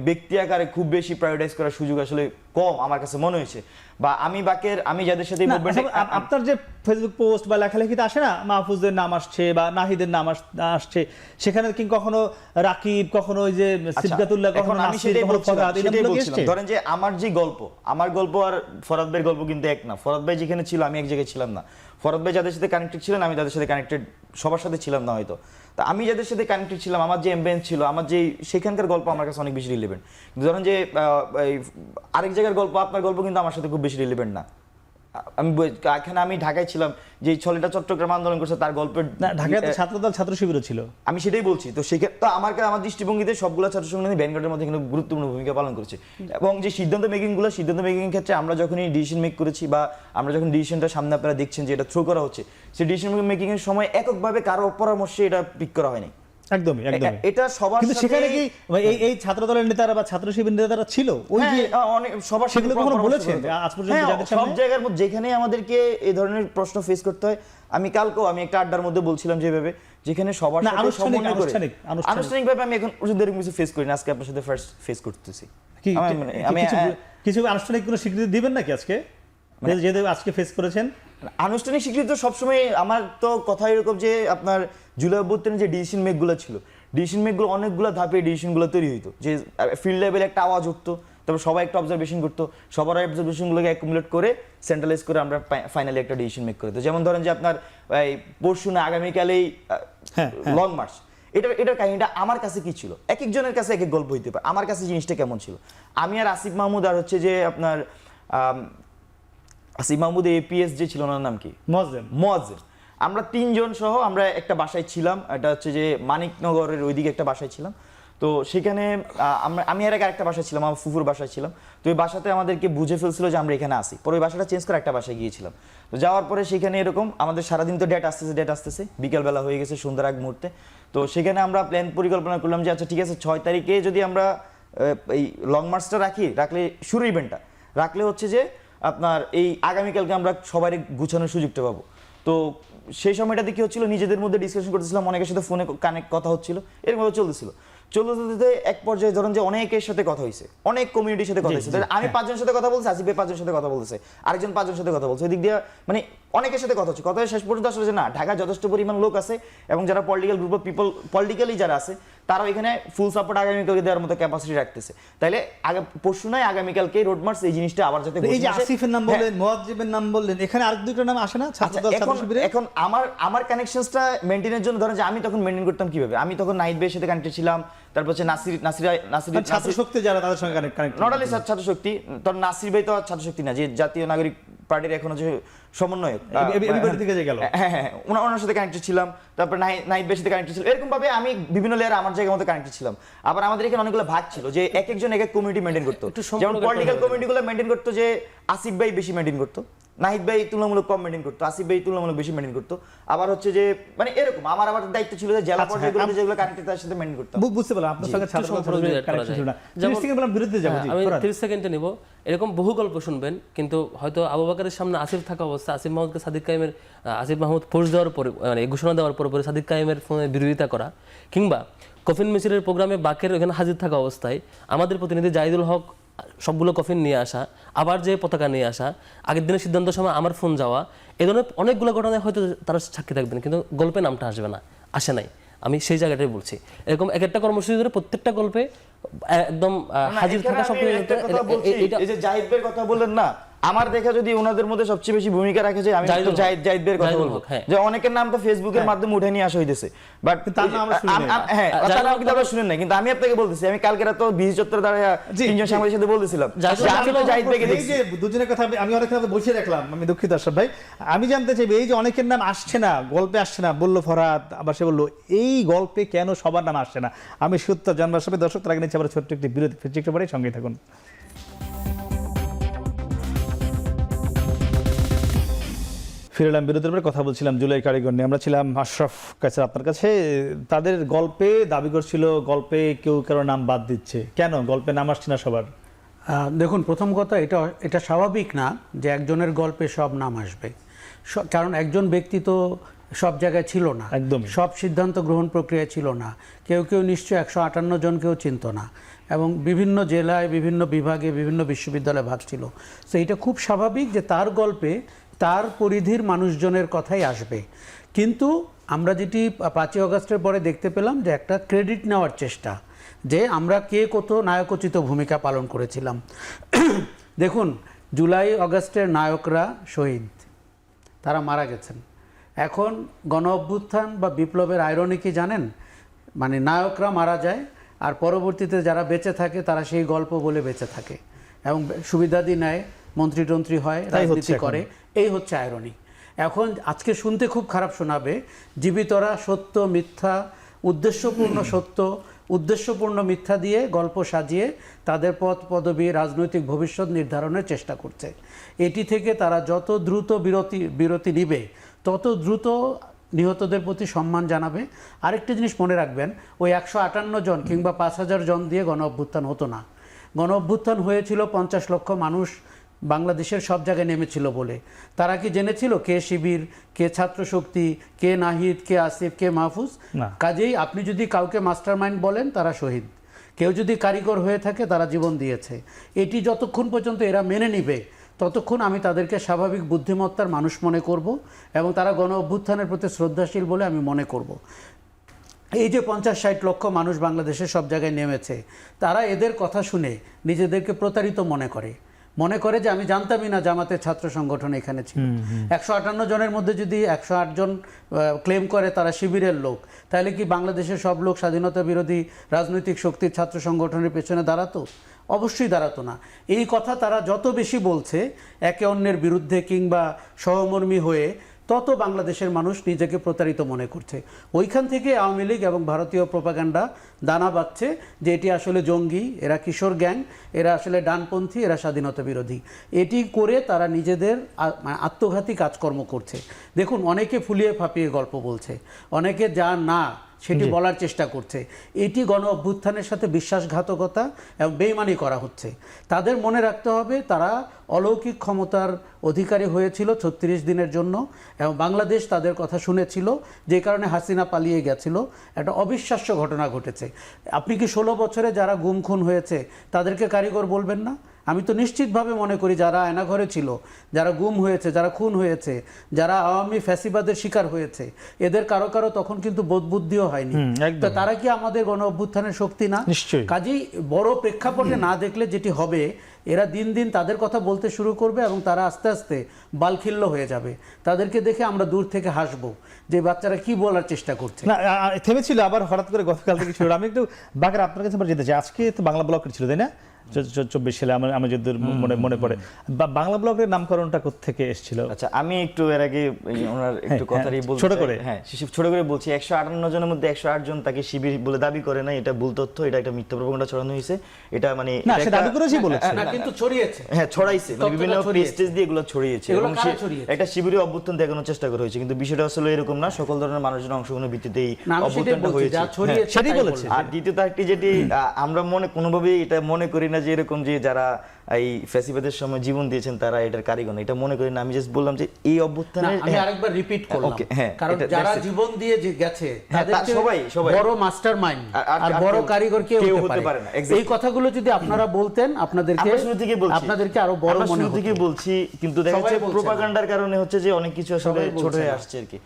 [SPEAKER 4] ব্যক্তি আকারে খুব বেশি প্রায়োরিটাইজ করার সুযোগ আসলে কম আমার কাছে মনে হয়েছে। বা আমি যাদের সাথে
[SPEAKER 1] আপনার যে ফেসবুক পোস্ট বা লেখালেখিতে আসে না, মাহফুজের নাম আসছে বা নাহিদের নাম আসছে, সেখানে কি কখনো রাকিব, কখনো ওই যে সিবগাতুল্লাহ, কখনো নাসির, কখনো ফরহাদ, এই নামগুলো এসেছে?
[SPEAKER 4] ধরেন যে আমার গল্প আর ফরহাদ ভাইয়ের গল্প কিন্তু এক না। ফরহাদ ভাই যেখানে ছিল আমি এক জায়গায় ছিলাম না, ফরহাদ ভাই যাদের সাথে কানেক্টেড ছিলেন আমি তাদের সাথে কানেক্টেড সবার সাথে ছিলাম না হয়তো। তা আমি যাদের সাথে কানেক্টেড ছিলাম, আমার যে এমবেন্স ছিল, আমার যে সেখানকার গল্প আমার কাছে অনেক বেশি রিলেভেন্ট। ধরেন যে আরেক জায়গার গল্প, আপনার গল্প কিন্তু আমার সাথে খুব বেশি রিলেভেন্ট না। আমি ঢাকায় ছিলাম, যে ছেলেটা চট্টগ্রাম আন্দোলন করছে তার গল্পের,
[SPEAKER 1] ঢাকায় তো ছাত্রদল ছাত্র শিবিরও ছিল,
[SPEAKER 4] আমি সেটাই বলছি। তো সেক্ষেত্রে তো আমার দৃষ্টিভঙ্গিতে সবগুলো ছাত্র সংগঠন ভ্যানগার্ডের মধ্যে কিন্তু গুরুত্বপূর্ণ ভূমিকা পালন করেছে। এবং যে সিদ্ধান্ত মেকিং ক্ষেত্রে আমরা যখনই ডিসিশন মেক করেছি, বা আমরা যখন ডিসিশনটা সামনে আপনারা দেখছেন যে এটা থ্রো করা হচ্ছে, সেই ডিসিশন মেকিং এর সময় এককভাবে কারো পরামর্শে এটা পিক করা হয়নি।
[SPEAKER 1] একদমই
[SPEAKER 4] এটা সবার
[SPEAKER 1] সাথে। সেখানে কি এই ছাত্র দলের নেতারা বা ছাত্র শিবির নেতারা ছিল, ওই যে
[SPEAKER 4] অনেক সবার সাথে
[SPEAKER 1] সেগুলো কখনো বলেছেন আজ পর্যন্ত যাদের সামনে?
[SPEAKER 4] সব জায়গার মধ্যে যেখানে আমাদেরকে এই ধরনের প্রশ্ন ফেস করতে হয়, আমি কালকেও একটা আড্ডার মধ্যে বলছিলাম যেভাবে, যেখানে সবার সাথে সমন্বয় করে আনুষ্ঠানিকভাবে আমি এখন এরকম কিছু ফেস করি না, আজকে আপনার সাথে ফার্স্ট ফেস করতেছি।
[SPEAKER 1] আমি কিছু আনুষ্ঠানিক কোনো স্বীকৃতি দিবেন নাকি আজকে, যেহেতু আজকে ফেস করেছেন?
[SPEAKER 4] আনুষ্ঠানিক স্বীকৃতি তো সবসময়, আমার তো কথা এরকম যে আপনার জুলাই অভ্যুত্থানে যে ডিসিশন মেকগুলো ছিল, ডিসিশন মেকগুলো অনেকগুলো ধাপে ডিসিশনগুলো তৈরি হইতো, যে ফিল্ড লেভেলে একটা আওয়াজ উঠতো, তারপর সবাই একটা অবজারভেশন করতো, সবার অবজারভেশনগুলোকে অ্যাকুমুলেট করে সেন্ট্রালাইজ করে আমরা ফাইনালি একটা ডিসিশন মেক করতো। যেমন ধরেন যে আপনার পরশু না আগামীকালেই লং মার্চ, এটার কাহিনীটা আমার কাছে কি ছিল, এক একজনের কাছে এক এক গল্প হইতে পারে, আমার কাছে জিনিসটা কেমন ছিল। আমি আর আসিফ মাহমুদ আর হচ্ছে যে আপনার আসিফ মাহমুদ এপিএস যে ছিল, ওনার নাম কি, মোয়াজ্জেম, আমরা তিনজন সহ আমরা একটা বাসায় ছিলাম, এটা হচ্ছে যে মানিকনগরের ওইদিকে একটা বাসায় ছিলাম। তো সেখানে আমি আর একটা বাসায় ছিলাম, আমার ফুফুর বাসায় ছিলাম। তো ওই বাসাতে আমাদেরকে বুঝে ফেলছিল যে আমরা এখানে আসি, পরে ওই বাসাটা চেঞ্জ করে একটা বাসায় গিয়েছিলাম। তো যাওয়ার পরে সেখানে এরকম আমাদের সারাদিন তো ডেট আসতেছে, বিকালবেলা হয়ে গেছে সন্ধ্যার আগ মুহূর্তে। তো সেখানে আমরা প্ল্যান পরিকল্পনা করলাম যে আচ্ছা ঠিক আছে 6 তারিখে যদি আমরা এই লং মার্চটা রাখলে শুরু ইভেন্টটা রাখলে হচ্ছে যে আপনার এই আগামীকালকে আমরা সবাই গুছানোর সুযোগটা পাবো। তো সেই সময়টাতে কি হচ্ছিল, নিজেদের মধ্যে ডিসকাশন করতেছিলাম, অনেকের সাথে ফোনে কানেক্ট কথা হচ্ছিল, এরকমভাবে চলতেছিল। এক পর্যায়ে ধরেন যে অনেকের সাথে কথা হয়েছে, অনেক কমিউনিটির সাথে কথা হয়েছে। আমি 5 জনের সাথে কথা বলছি, আসিফ ভাই 5 জনের সাথে কথা বলতেছে, আরেকজন 5 জনের সাথে কথা বলছে, ওই দিক দিয়ে মানে অনেকের সাথে কথা হচ্ছে। কথা শেষ পর্যন্ত আসলে যে না, ঢাকা যথেষ্ট পরিমাণ লোক আছে এবং যারা political group of people, politically যারা আছে, তারাও এখানে ফুল সাপোর্ট আগামীকালকে দেওয়ার মতো ক্যাপাসিটি রাখতেছে। তাইলে পরশু নয় আগামীকালকে রোড মার্চ, এই জিনিসটা আবার যাতে
[SPEAKER 1] এই যে আসিফের নাম বললেন, মুয়াজ্জিবের নাম বললেন, এখানে আর দুটো নাম আসে না ছাত্রদল ছাত্র শিবিরে?
[SPEAKER 4] এখন আমার কানেকশনসটা মেইনটেইনের জন্য ধরেন যে আমি তখন মেইনটেইন করতাম কিভাবে, আমি তখন নাহিদ ভাইয়ের সাথে কানেক্টেড ছিলাম, তারপর হচ্ছে নাসির
[SPEAKER 1] ছাত্র শক্তি যারা তাদের সঙ্গে কানেক্ট,
[SPEAKER 4] নট অনলি ছাত্র শক্তি, তখন নাসির ভাই তো ছাত্র শক্তি না, যে জাতীয় নাগরিক পার্টির এখনো যে সমন্বয়ক, হ্যাঁ ওনার সাথে কানেক্টেড ছিলাম, তারপর নাহিদ ভাইয়ের সাথে কানেক্টেড ছিল। এরকম ভাবে আমি বিভিন্ন লেয়ারে আমার জায়গার মতো কানেক্টেড ছিলাম। আবার আমাদের এখানে অনেকগুলো ভাগ ছিল, যে এক একজন এক এক কমিউনিটি মেইনটেইন করতো। যেমন পলিটিক্যাল কমিউনিটিগুলো মেইনটেইন করতো যে আসিফ ভাই বেশি মেইনটেইন করতো, নাহিদ ভাই তুলনামূলক কম মেইনটেইন করতো, আসিফ ভাই তুলনামূলক বেশি মেইনটেইন করতো। আবার হচ্ছে যে মানে এরকম আমার আবার দায়িত্ব ছিল যে জেলা পর্যায়ে যেগুলো কানেক্টেড তার সাথে মেইনটেইন করতাম।
[SPEAKER 1] বুঝতে পারলাম আপনার সঙ্গে ছাত্র কানেকশন ছিল না। যেমন বিরুদ্ধে যাব,
[SPEAKER 3] আমি 30 সেকেন্ডে নিব। এরকম বহু গল্প শুনবেন, কিন্তু হয়তো আবু বকরের সামনে আসিফ থাকা অবস্থা, আসিফ মাহমুদকে সাদিক কায়েমের, আসিফ মাহমুদ ফোর্স দেওয়ার পরে মানে ঘোষণা দেওয়ার পরে সাদিক কায়েমের ফোনে বিরোধিতা করা, কিংবা কফিন মিছিলের প্রোগ্রামে বাকের ওখানে হাজির থাকা অবস্থায় আমাদের প্রতিনিধি জাহিদুল হক সবগুলো কফিন নিয়ে আসা, আবার যে পতাকা নিয়ে আসা, আগের দিনের সিদ্ধান্তের সময় আমার ফোন যাওয়া, এ ধরনের অনেকগুলো ঘটনায় হয়তো তারা সাক্ষী থাকবেন, কিন্তু গল্পে নামটা আসবে না, আসে নাই। আমি সেই জায়গাটাই বলছি, এরকম এক একটা কর্মসূচি ধরে প্রত্যেকটা গল্পে একদম হাজির থাকা সব।
[SPEAKER 4] এই যে জাহিদ ভাইয়ের কথা বললেন না, আমার দেখা যদি ওনাদের মধ্যে সবচেয়ে বেশি ভূমিকা রাখে যে আমি তো জাহিদ ভাইয়ের কথা বলবো, যে অনেকের নাম তো ফেসবুকের মাধ্যমে উঠে নিয়ে আসা হইতেছে, বাট তার নাম কিন্তু আমরা শুনেন না। কিন্তু আমি আপনাকে বলতেছি, আমি কালকে রাতে বিজি চত্বরে দাঁড়ায় তিনজন সাংবাদিকের সাথে বলতেছিলাম আমি তো জাহিদ ভাইকে দেখছি।
[SPEAKER 1] এই যে দুজনের কথা আমি অনেকক্ষণ বসে রাখলাম, আমি দুঃখিত আশরাফ ভাই, আমি জানতে চাই এই যে অনেকের নাম আসছে না, গল্পে আসছে না, বললো ফরহাদ, আবার সে বললো এই গল্পে কেন সবার নাম আসছে না, আমি সত্য জানবার সবাই দর্শক তার আগে নিচ্ছে আবার ছোট্ট একটি বিরতি, ফিরছি পরে সঙ্গে থাকুন। ফিরলাম বিরতির পরে, কথা বলছিলাম জুলাই কারিগর নিয়ে। আমরা ছিলাম আশরাফ কাছে আপনার কাছে, তাদের গল্পে দাবি করছিল গল্পে কেউ কারো নাম বাদ দিচ্ছে, কেন গল্পে নাম আসছে না সবার?
[SPEAKER 2] দেখুন, প্রথম কথা এটা স্বাভাবিক না যে একজনের গল্পে সব নাম আসবে, কারণ একজন ব্যক্তি তো সব জায়গায় ছিল না,
[SPEAKER 1] একদম
[SPEAKER 2] সব সিদ্ধান্ত গ্রহণ প্রক্রিয়া ছিল না, কেউ নিশ্চয়ই 158 জনকেও চিনত না, এবং বিভিন্ন জেলায় বিভিন্ন বিভাগে বিভিন্ন বিশ্ববিদ্যালয়ে ভাগ ছিল। তো এটা খুব স্বাভাবিক যে তার গল্পে তার পরিধির মানুষজনের কথাই আসবে। কিন্তু আমরা যেটি 5ই আগস্টের পরে দেখতে পেলাম যে একটা ক্রেডিট নেওয়ার চেষ্টা, যে আমরা কে কত নায়কোচিত ভূমিকা পালন করেছিলাম। দেখুন, জুলাই আগস্টের নায়করা শহীদ, তারা মারা গেছেন। এখন গণ অভ্যুত্থান বা বিপ্লবের আইরনি কি জানেন? মানে নায়করা মারা যায় আর পরবর্তীতে যারা বেঁচে থাকে তারা সেই গল্প বলে বেঁচে থাকে এবং সুবিধাদি নেয়, মন্ত্রী হয়, রাজনীতি করে, এই হচ্ছে আইরনি। এখন আজকে শুনতে খুব খারাপ শোনাবে, জীবিতরা সত্য মিথ্যা, উদ্দেশ্যপূর্ণ মিথ্যা দিয়ে গল্প সাজিয়ে তাদের পদ পদবী, রাজনৈতিক ভবিষ্যৎ নির্ধারণের চেষ্টা করছে। এটি থেকে তারা যত দ্রুত বিরতি নিবে তত দ্রুত নিহতদের প্রতি সম্মান জানাবে। আরেকটি জিনিস মনে রাখবেন, ওই 158 জন কিংবা 5000 জন দিয়ে গণ অভ্যুত্থান হতো না। গণ অভ্যুত্থান হয়েছিল 50 লক্ষ মানুষ বাংলাদেশের সব জায়গায় নেমেছিল বলে। তারা কি জেনেছিল কে শিবির, কে ছাত্র শক্তি, কে নাহিদ, কে আসিফ, কে মাহফুজ? কাজেই আপনি যদি কাউকে মাস্টারমাইন্ড বলেন তারা শহীদ, কেউ যদি কারিগর হয়ে থাকে তারা জীবন দিয়েছে। এটি যতক্ষণ পর্যন্ত এরা মেনে নিবে ততক্ষণ আমি তাদেরকে স্বাভাবিক বুদ্ধিমত্তার মানুষ মনে করব এবং তারা গণ অভ্যুত্থানের প্রতি শ্রদ্ধাশীল বলে আমি মনে করব। এই যে 50-60 লক্ষ মানুষ বাংলাদেশের সব জায়গায় নেমেছে, তারা এদের কথা শুনে নিজেদেরকে প্রতারিত মনে করে যে আমি জানতামই না জামাতের ছাত্র সংগঠন এখানে ছিল। 158 জনের মধ্যে যদি 108 জন ক্লেম করে তারা শিবিরের লোক, তাহলে কি বাংলাদেশের সব লোক স্বাধীনতা বিরোধী রাজনৈতিক শক্তির ছাত্র সংগঠনের পেছনে দাঁড়াতো? অবশ্যই দাঁড়াতো না। এই কথা তারা যত বেশি বলছে একে অন্যের বিরুদ্ধে কিংবা সহমর্মী হয়ে, তত বাংলাদেশের মানুষ নিজেকে প্রতারিত মনে করছে। ওইখান থেকে আওয়ামী লীগ এবং ভারতীয় প্রোপাগান্ডা দানা বাঁধছে যে এটি আসলে জঙ্গি, এরা কিশোর গ্যাং, এরা আসলে ডানপন্থী, এরা স্বাধীনতা বিরোধী। এটি করে তারা নিজেদের আত্মঘাতী কাজকর্ম করছে। দেখুন, অনেকে ফুলিয়ে ফাঁপিয়ে গল্প বলছে, অনেকে যা না সেটি বলার চেষ্টা করছে। এটি গণ অভ্যুত্থানের সাথে বিশ্বাসঘাতকতা এবং বেইমানি করা হচ্ছে। তাদের মনে রাখতে হবে তারা অলৌকিক ক্ষমতার অধিকারী হয়েছিল 36 দিনের জন্য, এবং বাংলাদেশ তাদের কথা শুনেছিল, যে কারণে হাসিনা পালিয়ে গেছিল। একটা অবিশ্বাস্য ঘটনা ঘটেছে। আপনি কি 16 বছরে যারা গুম খুন হয়েছে তাদেরকে কারিগর বলবেন না? আমি তো নিশ্চিতভাবে মনে করি যারা আয়নাঘরে ছিল, যারা গুম হয়েছে, যারা খুন হয়েছে, যারা আওয়ামী ফ্যাসিবাদের শিকার হয়েছে, এদের কারো কারো তখন কিন্তু বোধবুদ্ধিও হয়নি। তো তারা কি আমাদের গণ অভ্যুত্থানের শক্তি না?
[SPEAKER 1] নিশ্চয়ই।
[SPEAKER 2] কাজেই বড় প্রেক্ষাপটে না দেখলে যেটি হবে, এরা দিন দিন তাদের কথা বলতে শুরু করবে এবং তারা আস্তে আস্তে বালখিল্য হয়ে যাবে। তাদেরকে দেখে আমরা দূর থেকে হাসবো যে বাচ্চারা কি বলার চেষ্টা করছে।
[SPEAKER 1] না, থেমেছিল, আবার হঠাৎ করে গতকাল থেকে শুরু। আমি একটু বাগের আপনার কাছে যেতে চাই। আজকে তো বাংলা ব্লকের ছিল, তাই না? 24 সালে আমার যদি মনে পড়ে, বাংলা ব্লকের নামকরণটা কোত্থেকে এসেছিল?
[SPEAKER 4] আচ্ছা, আমি একটু এর আগে ওনার একটু কথাই বলছি,
[SPEAKER 1] ছোট করে।
[SPEAKER 4] হ্যাঁ, ছোট করে বলছি। 158 জনের মধ্যে 108 জন তাকে শিবির বলে দাবি করে না, এটা ভুল তথ্য, এটা একটা মিথ্যা প্রপাগান্ডা ছড়ানো হয়েছে। এটা মানে
[SPEAKER 1] না, সে দাবি করেছি বলেছে
[SPEAKER 2] না, কিন্তু ছড়িয়েছে।
[SPEAKER 4] হ্যাঁ, ছড়াইছে, মানে বিভিন্ন পেজ দিয়ে এগুলো ছড়িয়েছে
[SPEAKER 2] এগুলো
[SPEAKER 4] এবং
[SPEAKER 2] কারা ছড়িয়েছে?
[SPEAKER 4] একটা শিবিরের অভ্যুত্থান দেখানোর চেষ্টা করা হয়েছে, কিন্তু বিষয়টা আসলে এরকম না। সকল ধরনের মানুষের অংশগ্রহণের ভিত্তিতেই
[SPEAKER 2] না, আমি সেটাই
[SPEAKER 4] অভ্যুত্থানটা
[SPEAKER 2] বলছি,
[SPEAKER 4] হয়েছে।
[SPEAKER 2] যা ছড়িয়েছে
[SPEAKER 1] সেটাই
[SPEAKER 2] তাই
[SPEAKER 1] বলেছে।
[SPEAKER 2] বলছি।
[SPEAKER 4] আর দ্বিতীয়ত একটি যেটি আমরা কোনোভাবেই এটা মনে করি না যে এরকম যে যারা এই ফ্যাসিবাদের সময় জীবন দিয়েছেন তারা এটার কারিগর, এটা মনে করি না। আমি জাস্ট বললাম যে এই
[SPEAKER 2] না,
[SPEAKER 4] অভ্যুত্থানে
[SPEAKER 2] আমি আরেকবার রিপিট করলাম,
[SPEAKER 4] ওকে, হ্যাঁ,
[SPEAKER 2] কারণ
[SPEAKER 4] এটা-
[SPEAKER 2] যারা
[SPEAKER 4] that's it.
[SPEAKER 2] জীবন দিয়ে যে গেছে
[SPEAKER 4] হ্যাঁ,
[SPEAKER 2] তাদের
[SPEAKER 4] সবাই।
[SPEAKER 2] বড় মাস্টারমাইন্ড
[SPEAKER 4] আর
[SPEAKER 2] আর বড়
[SPEAKER 4] কেউ-
[SPEAKER 2] কারিগর কেউ হতে পারে
[SPEAKER 4] না,
[SPEAKER 2] না।
[SPEAKER 4] exactly.
[SPEAKER 2] এই কথাগুলো যদি আপনারা বলতেন, আপনাদেরকে
[SPEAKER 4] আমরা শুরু থেকেই বলছি,
[SPEAKER 2] আপনাদেরকে আরো বড়
[SPEAKER 4] আমরা
[SPEAKER 2] মনে
[SPEAKER 4] শুরু
[SPEAKER 2] হতো।
[SPEAKER 4] থেকেই বলছি, কিন্তু দেখা
[SPEAKER 2] সবাই
[SPEAKER 4] যাচ্ছে
[SPEAKER 2] বলছে না।
[SPEAKER 4] প্রোপাগান্ডার কারণে হচ্ছে যে অনেক কিছু আসলে
[SPEAKER 2] সবাই
[SPEAKER 4] ছোট
[SPEAKER 2] বলছে
[SPEAKER 4] হয়ে
[SPEAKER 2] না।
[SPEAKER 4] আসছে আর কি।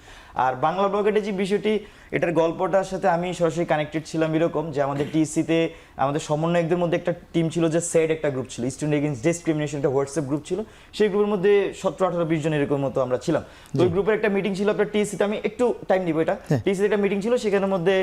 [SPEAKER 4] আর বাংলা ব্লকেটে যে বিষয়টি, এটার গল্পটার সাথে আমি সরাসরি কানেক্টেড ছিলাম এরকম যে আমাদের টিসিতে আমাদের সমন্বয়কদের মধ্যে একটা টিম ছিল, যে সেড একটা গ্রুপ ছিল, স্টুডেন্ট এগেইনস্ট ডিসক্রিমিনেশন, একটা হোয়াটসঅ্যাপ গ্রুপ ছিল। সেই গ্রুপের মধ্যে 17-18-20 জন এরকম মতো আমরা ছিলাম। তো ওই গ্রুপের একটা মিটিং ছিল আপনার টিসিতে, আমি একটু টাইম নিব, এটা টিসিতে একটা মিটিং ছিল, সেখানের মধ্যে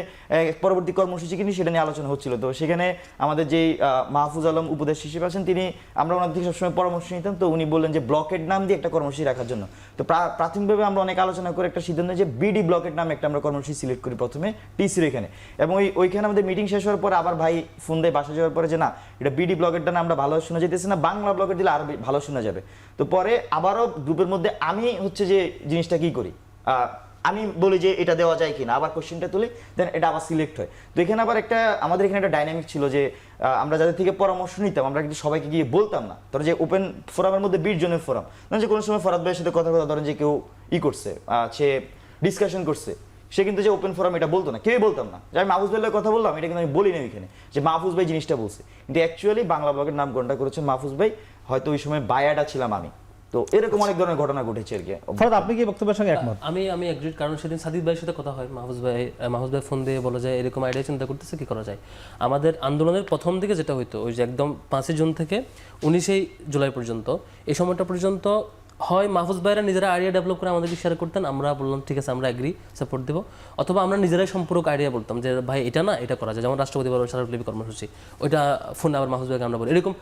[SPEAKER 4] পরবর্তী কর্মসূচি কিন্তু সেটা নিয়ে আলোচনা হচ্ছিল। তো সেখানে আমাদের যেই মাহফুজ আলম উপদেশ হিসেবে আছেন, তিনি, আমরা ওনার থেকে সবসময় পরামর্শ নিতাম। তো উনি বললেন যে ব্লকের নাম দিয়ে একটা কর্মসূচি রাখার জন্য। তো প্রাথমিকভাবে আমরা অনেক আলোচনা করে একটা সিদ্ধান্ত যে বিডি ব্লকের নামে একটা আমরা কর্মসূচি সিলেক্ট করি প্রথমে টিসির এখানে। এবং ওইখানে আমাদের মিটিং শেষ হওয়ার পর আবার ভাই ফোন দেয় বাসা যাওয়ার পরে যে না, এটা বিডি ব্লকেরটা না আমরা ভালো শোনা যেতেছে না, বাংলা ব্লকের দিলে আরো ভালো শোনা যাবে। তো পরে আবারও গ্রুপের মধ্যে আমি হচ্ছে যে জিনিসটা কি করি, আমি বলি যে এটা দেওয়া যায় কিনা, আবার কোশ্চেনটা তুলি, দেন এটা আবার সিলেক্ট হয়। তো এখানে আবার আমাদের এখানে একটা ডাইনামিক ছিল যে আমরা যাদের থেকে পরামর্শ নিতাম, আমরা কিন্তু সবাইকে গিয়ে বলতাম না। ধরো যে ওপেন ফোরামের মধ্যে 20 জনের ফোরাম, না যে কোনো সময় ফরাদ ভাইয়ের সাথে কথা ধরেন যে কেউ করছে, সে ডিসকাশন করছে, সে কিন্তু যে ওপেন ফোরাম এটা বলতো না, কেউই বলতাম না। যে আমি মাহফুজ ভাইয়ের কথা বললাম, এটা কিন্তু আমি বলি না ওইখানে যে মাহফুজ ভাই জিনিসটা বলছে, কিন্তু অ্যাকচুয়ালি বাংলা ব্লগের নামকরণটা করেছেন মাহফুজ ভাই। হয়তো ওই সময় বায়াটা ছিলাম আমি। তো এরকম অনেক ধরনের ঘটনা ঘটেছে আর কি।
[SPEAKER 1] ফরাদ, আপনি কি বক্তব্যের সঙ্গে একমত?
[SPEAKER 3] আমি এগ্রিড, কারণ সেদিন সাদিক ভাইয়ের সাথে কথা হয়, মাহফুজ ভাই ফোন দিয়ে বলে যায় এরকম আইডিয়া চিন্তা করতেছে, কি করা যায়। আমাদের আন্দোলনের প্রথম দিকে যেটা হইতো, ওই যে একদম 5 জুন থেকে 19 জুলাই পর্যন্ত, এই সময়টা পর্যন্ত হয় মাহফুজ ভাইরা নিজেরা আইডিয়া ডেভেলপ করে আমাদেরকে শেয়ার করতেন, আমরা বললাম ঠিক আছে আমরা এগ্রি, সাপোর্ট দেবো, অথবা আমরা নিজেরাই সম্পূরক আইডিয়া বলতাম যে ভাই এটা না, এটা করা যায়। যেমন রাষ্ট্রপতি বড় স্মারকলিপি কর্মসূচি, ওইটা ফোনে আবার মাহফুজ ভাইকে আমরা বলি। এরকম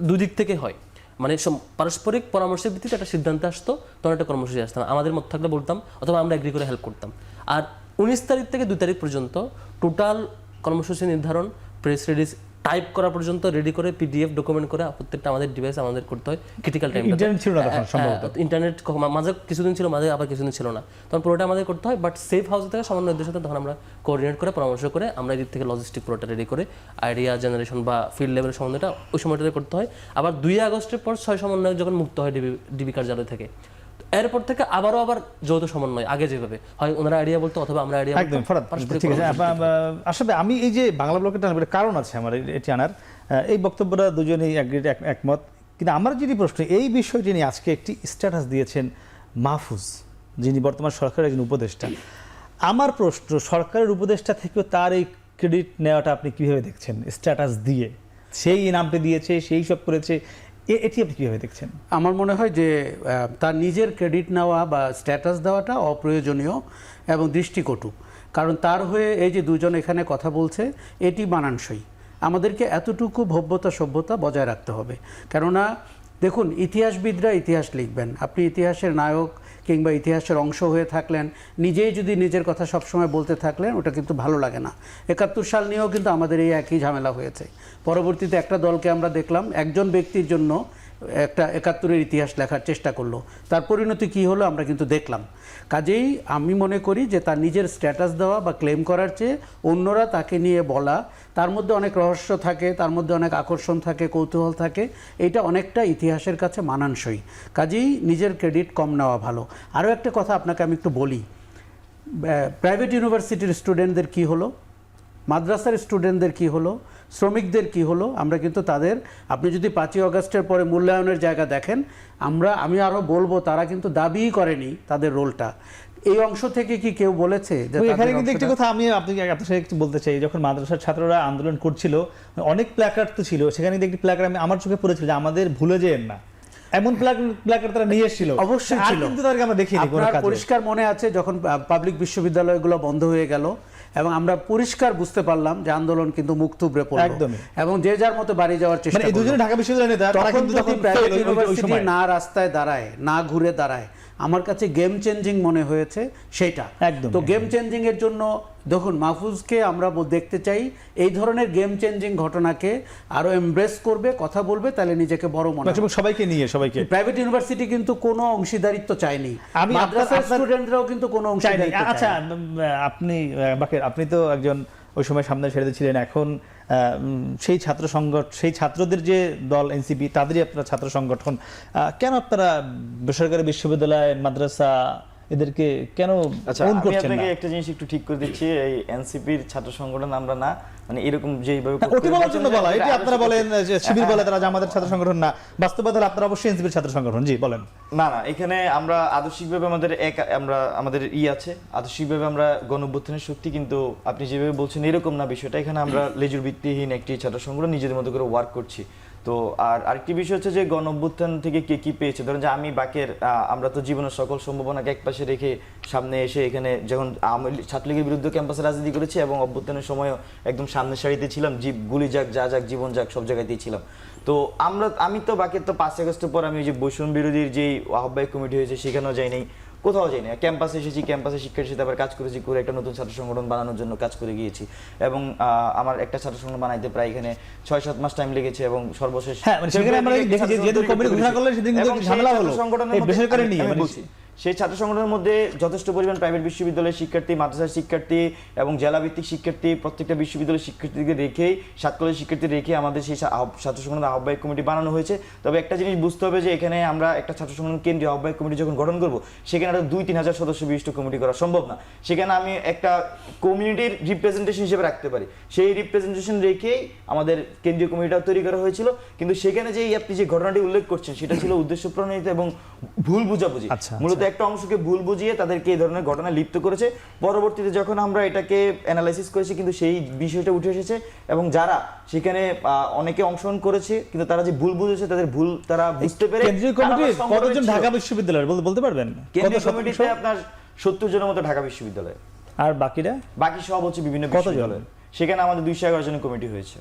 [SPEAKER 3] দুই দিক থেকে হয়, মানে পারস্পরিক পরামর্শের ভিত্তিতে একটা সিদ্ধান্তে আসতো, তখন একটা কর্মসূচি আসতাম, আমাদের মত থাকলে বলতাম, অথবা আমরা এগ্রি করে হেল্প করতাম। আর 19 তারিখ থেকে 2 তারিখ পর্যন্ত টোটাল কর্মসূচি নির্ধারণ, প্রেস রিলিজ টাইপ করা পর্যন্ত রেডি করে পিডিএফ ডকুমেন্ট করে প্রত্যেকটা আমাদের ডিভাইস আমাদের করতে হয় ক্রিটিক্যাল টাইম।
[SPEAKER 1] ইন্টারনেট ছিল না তখন সম্ভবত,
[SPEAKER 3] ইন্টারনেট মাঝে কিছুদিন ছিল, মাঝে আবার কিছুদিন ছিল না, তখন পুরোটা আমাদের করতে হয়। বাট সেফ হাউস থেকে সমন্বয়দের সাথে তখন আমরা কোঅর্ডিনেট করে পরামর্শ করে আমরা এদিক থেকে লজিস্টিক পুরোটা রেডি করে আইডিয়া জেনারেশন বা ফিল্ড লেভেলের সমন্বয়টা ওই সময়টাতে করতে হয়। আবার 2 আগস্টের পর 6 সমন্বয়ক যখন মুক্ত হয় ডিবি কার্যালয় থেকে, এরপর থেকে আবারও যৌথ সমন্বয় আগে যেভাবে হয় ওনারা আইডিয়া বলতো অথবা আমরা আইডিয়া
[SPEAKER 1] একদম। ফরাদ, ঠিক আছে। আসলে আমি এই যে বাংলা ব্লকের টানার কারণ আছে আমার এটি আনার, এই বক্তব্যটা দুজনেই একমত, কিন্তু আমার যদি প্রশ্ন, এই বিষয়টি নিয়ে আজকে একটি স্ট্যাটাস দিয়েছেন মাহফুজ, যিনি বর্তমান সরকারের একজন উপদেষ্টা। আমার প্রশ্ন, সরকারের উপদেষ্টা থেকেও তার এই ক্রেডিট নেওয়াটা আপনি কিভাবে দেখছেন? স্ট্যাটাস দিয়ে সেই নামটি দিয়েছে, সেই সব করেছে, এটি আপনি কিভাবে দেখছেন?
[SPEAKER 2] আমার মনে হয় যে তার নিজের ক্রেডিট নেওয়া বা স্ট্যাটাস দেওয়াটা অপ্রয়োজনীয় এবং দৃষ্টিকটু। কারণ তার হয়ে এই যে দুজন এখানে কথা বলছে, এটি মানানসই। আমাদেরকে এতটুকু ভব্যতা সভ্যতা বজায় রাখতে হবে। কেননা দেখুন, ইতিহাসবিদরা ইতিহাস লিখবেন, আপনি ইতিহাসের নায়ক কিংবা ইতিহাসের অংশ হয়ে থাকলেন, নিজেই যদি নিজের কথা সবসময় বলতে থাকলেন, ওটা কিন্তু ভালো লাগে না। 71 সাল নিয়েও কিন্তু আমাদের এই একই ঝামেলা হয়েছে। পরবর্তীতে একটা দলকে আমরা দেখলাম একজন ব্যক্তির জন্য একটা 71-এর ইতিহাস লেখার চেষ্টা করলো, তার পরিণতি কী হলো আমরা কিন্তু দেখলাম। কাজেই আমি মনে করি যে তার নিজের স্ট্যাটাস দেওয়া বা ক্লেম করার চেয়ে অন্যরা তাকে নিয়ে বলা, তার মধ্যে অনেক রহস্য থাকে, তার মধ্যে অনেক আকর্ষণ থাকে, কৌতূহল থাকে, এটা অনেকটা ইতিহাসের কাছে মানানসই। কাজেই নিজের ক্রেডিট কম নেওয়া ভালো। আরও একটা কথা আপনাকে আমি একটু বলি, প্রাইভেট ইউনিভার্সিটির স্টুডেন্টদের কি হলো, মাদ্রাসার স্টুডেন্টদের কি হলো, শ্রমিকদের কি হলো, আমরা কিন্তু তাদের, আপনি যদি 5ই আগস্টের পরে মূল্যায়নের জায়গা দেখেন, আমি আরও বলবো তারা কিন্তু দাবিই করেনি তাদের রোলটা। এই অংশ থেকে কি কেউ বলেছে যে
[SPEAKER 1] এখানে কিন্তু একটি কথা আমি আপনার সাথে একটু বলতে চাই, যখন মাদ্রাসার ছাত্ররা আন্দোলন করছিল অনেক প্ল্যাকার্ড তো ছিল, সেখানে কিন্তু একটি প্ল্যাকার্ড আমার চোখে পড়েছিল যে আমাদের ভুলে যেন না, এমন প্ল্যাকার্ড তারা নিয়ে এসেছিল।
[SPEAKER 2] অবশ্যই ছিল,
[SPEAKER 1] কিন্তু তাদেরকে আমরা দেখিনি কোনো
[SPEAKER 2] আপনার
[SPEAKER 1] কাজে।
[SPEAKER 2] পরিষ্কার মনে আছে যখন পাবলিক বিশ্ববিদ্যালয়গুলো বন্ধ হয়ে গেল এবং আমরা পরিষ্কার বুঝতে পারলাম যে আন্দোলন কিন্তু মুখ থুবড়ে পড়ল
[SPEAKER 1] একদমই।
[SPEAKER 2] এবং যে যার মতো বাড়ি যাওয়ার চেষ্টা
[SPEAKER 1] মানে এই দুজনে ঢাকা বিশ্ববিদ্যালয়ের নেতা, তারা কিন্তু তখন
[SPEAKER 2] প্রাইভেট
[SPEAKER 1] fail ওই
[SPEAKER 2] ইউনিভার্সিটি
[SPEAKER 1] সময়।
[SPEAKER 2] না রাস্তায় দাঁড়ায়, না ঘুরে দাঁড়ায়, আমার কাছে গেম চেঞ্জিং মনে হয়েছে সেটা।
[SPEAKER 1] একদম।
[SPEAKER 2] তো গেম চেঞ্জিং এর জন্য দেখুন, মাহফুজকে আমরা দেখতে চাই এই ধরনের গেম চেঞ্জিং ঘটনাকে আরো এমব্রেস করবে, কথা বলবে, তাহলে নিজেকে বড় মনে হবে।
[SPEAKER 1] সবাইকে নিয়ে সবাইকে।
[SPEAKER 2] প্রাইভেট ইউনিভার্সিটি কিন্তু কোনো অংশীদারিত্ব চায়নি,
[SPEAKER 1] আমি
[SPEAKER 2] মাদ্রাসার
[SPEAKER 1] আপনার-
[SPEAKER 2] স্টুডেন্টরাও কিন্তু কোনো অংশীদারিত্ব
[SPEAKER 1] আচ্ছা,
[SPEAKER 2] চায়নি।
[SPEAKER 1] আপনি বাকের, আপনি তো একজন ওই সময় সামনে ছেড়ে ছিলেন, এখন সেই ছাত্র সংগঠন, সেই ছাত্রদের যে দল এনসিপি, তাদেরই আপনারা ছাত্র সংগঠন, কেন আপনারা বেসরকারি বিশ্ববিদ্যালয়, মাদ্রাসা এদেরকে কেন
[SPEAKER 4] আচ্ছা,
[SPEAKER 1] own
[SPEAKER 4] আমি
[SPEAKER 1] করছেন না?
[SPEAKER 4] আপনাকে একটা জিনিস একটু ঠিক করে দিচ্ছি, এই এনসিপির ছাত্র সংগঠন আমরা না, মানে এরকম যেইভাবে
[SPEAKER 1] অতি বলার জন্য বলা, এটি আপনারা বলেন যে শিবির বলে তারা আমাদের ছাত্র সংগঠন না, বাস্তবতা হলো আপনারা অবশ্যই এনসিপির ছাত্র সংগঠন। জি বলেন।
[SPEAKER 4] না, এখানে আমরা আদর্শিকভাবে আমাদের আছে, আদর্শিকভাবে আমরা গণঅভ্যুত্থানের শক্তি, কিন্তু আপনি যেভাবে বলছেন এরকম না বিষয়টা। এখানে আমরা লেজুর ভিত্তিহীন একটি ছাত্র সংগঠন নিজেদের মতো করে ওয়ার্ক করছি। তো আর আরেকটি বিষয় হচ্ছে যে গণঅভ্যুত্থান থেকে কে কি পেয়েছে, ধরেন যে আমি বাকের, আমরা তো জীবনের সকল সম্ভাবনাকে একপাশে রেখে সামনে এসে এখানে যখন ছাত্রলীগের বিরুদ্ধে ক্যাম্পাসে রাজনীতি করেছি এবং অভ্যুত্থানের সময় একদম সামনের সারিতে ছিলাম, গুলি যাক, যা যাক, জীবন যাক, সব জায়গাতেই ছিলাম। তো আমি তো বাকের তো 5 আগস্টের পর আমি ওই যে বৈষম্য বিরোধীর যেই আহ্বায়ক কমিটি হয়েছে সেখানেও যাই নাই, কোথাও যাই না, ক্যাম্পাসে এসেছি, ক্যাম্পাসে শিক্ষার্থীর সাথে আবার কাজ করেছি, করে একটা নতুন ছাত্র সংগঠন বানানোর জন্য কাজ করে গিয়েছি। এবং আমার একটা ছাত্র সংগঠন বানাইতে প্রায় এখানে 6-7 মাস টাইম লেগেছে এবং সর্বশেষ
[SPEAKER 1] সেখানে আমরা দেখেছি যেদিন কমিটি ঘোষণা করলেন সেদিন কিন্তু ঝামেলা হলো এই বেসরকারি নিয়ে।
[SPEAKER 4] সেই ছাত্র সংগঠনের মধ্যে যথেষ্ট পরিমাণ প্রাইভেট বিশ্ববিদ্যালয়ের শিক্ষার্থী, মাদ্রাসার শিক্ষার্থী এবং জেলাভিত্তিক শিক্ষার্থী, প্রত্যেকটা বিশ্ববিদ্যালয়ের শিক্ষার্থীকে রেখেই, 7 কলেজের শিক্ষার্থী রেখে আমাদের সেই ছাত্র সংগঠনের আহ্বায়ক কমিটি বানানো হয়েছে। তবে একটা জিনিস বুঝতে হবে যে এখানে আমরা একটা ছাত্র সংগঠন কেন্দ্রীয় আহ্বায়ক কমিটি যখন গঠন করব, সেখানে 2-3 হাজার সদস্য বিশিষ্ট কমিটি করা সম্ভব না। সেখানে আমি একটা কমিউনিটির রিপ্রেজেন্টেশন হিসেবে রাখতে পারি, সেই রিপ্রেজেন্টেশন রেখেই আমাদের কেন্দ্রীয় কমিটিটা তৈরি করা হয়েছিল। কিন্তু সেখানে যে আপনি যে ঘটনাটি উল্লেখ করছেন সেটা ছিল উদ্দেশ্য প্রণোদিত এবং ভুল বুঝাবুঝি। মূলত একটা অংশকে ভুল বুঝিয়ে তাদেরকে এই ধরনের ঘটনা লিপ্ত করেছে। পরবর্তীতে যখন আমরা এটাকে অ্যানালাইসিস করেছি, কিন্তু সেই বিষয়টা উঠে এসেছে এবং যারা সেখানে অনেকে অংশগ্রহণ করেছে, কিন্তু তারা যে ভুল বুঝেছে, তাদের ভুল তারা বুঝতে পেরে
[SPEAKER 1] কেন্দ্রীয় কমিটি কতজন ঢাকা বিশ্ববিদ্যালয়ের বলতে পারবেন?
[SPEAKER 4] কেন্দ্রীয় কমিটিতে আপনার 70 জনের মতো ঢাকা বিশ্ববিদ্যালয়,
[SPEAKER 1] আর বাকিরা
[SPEAKER 4] বাকি সব হচ্ছে বিভিন্ন বিশ্ববিদ্যালয়। সেখানে আমাদের 211 জনের কমিটি হয়েছে।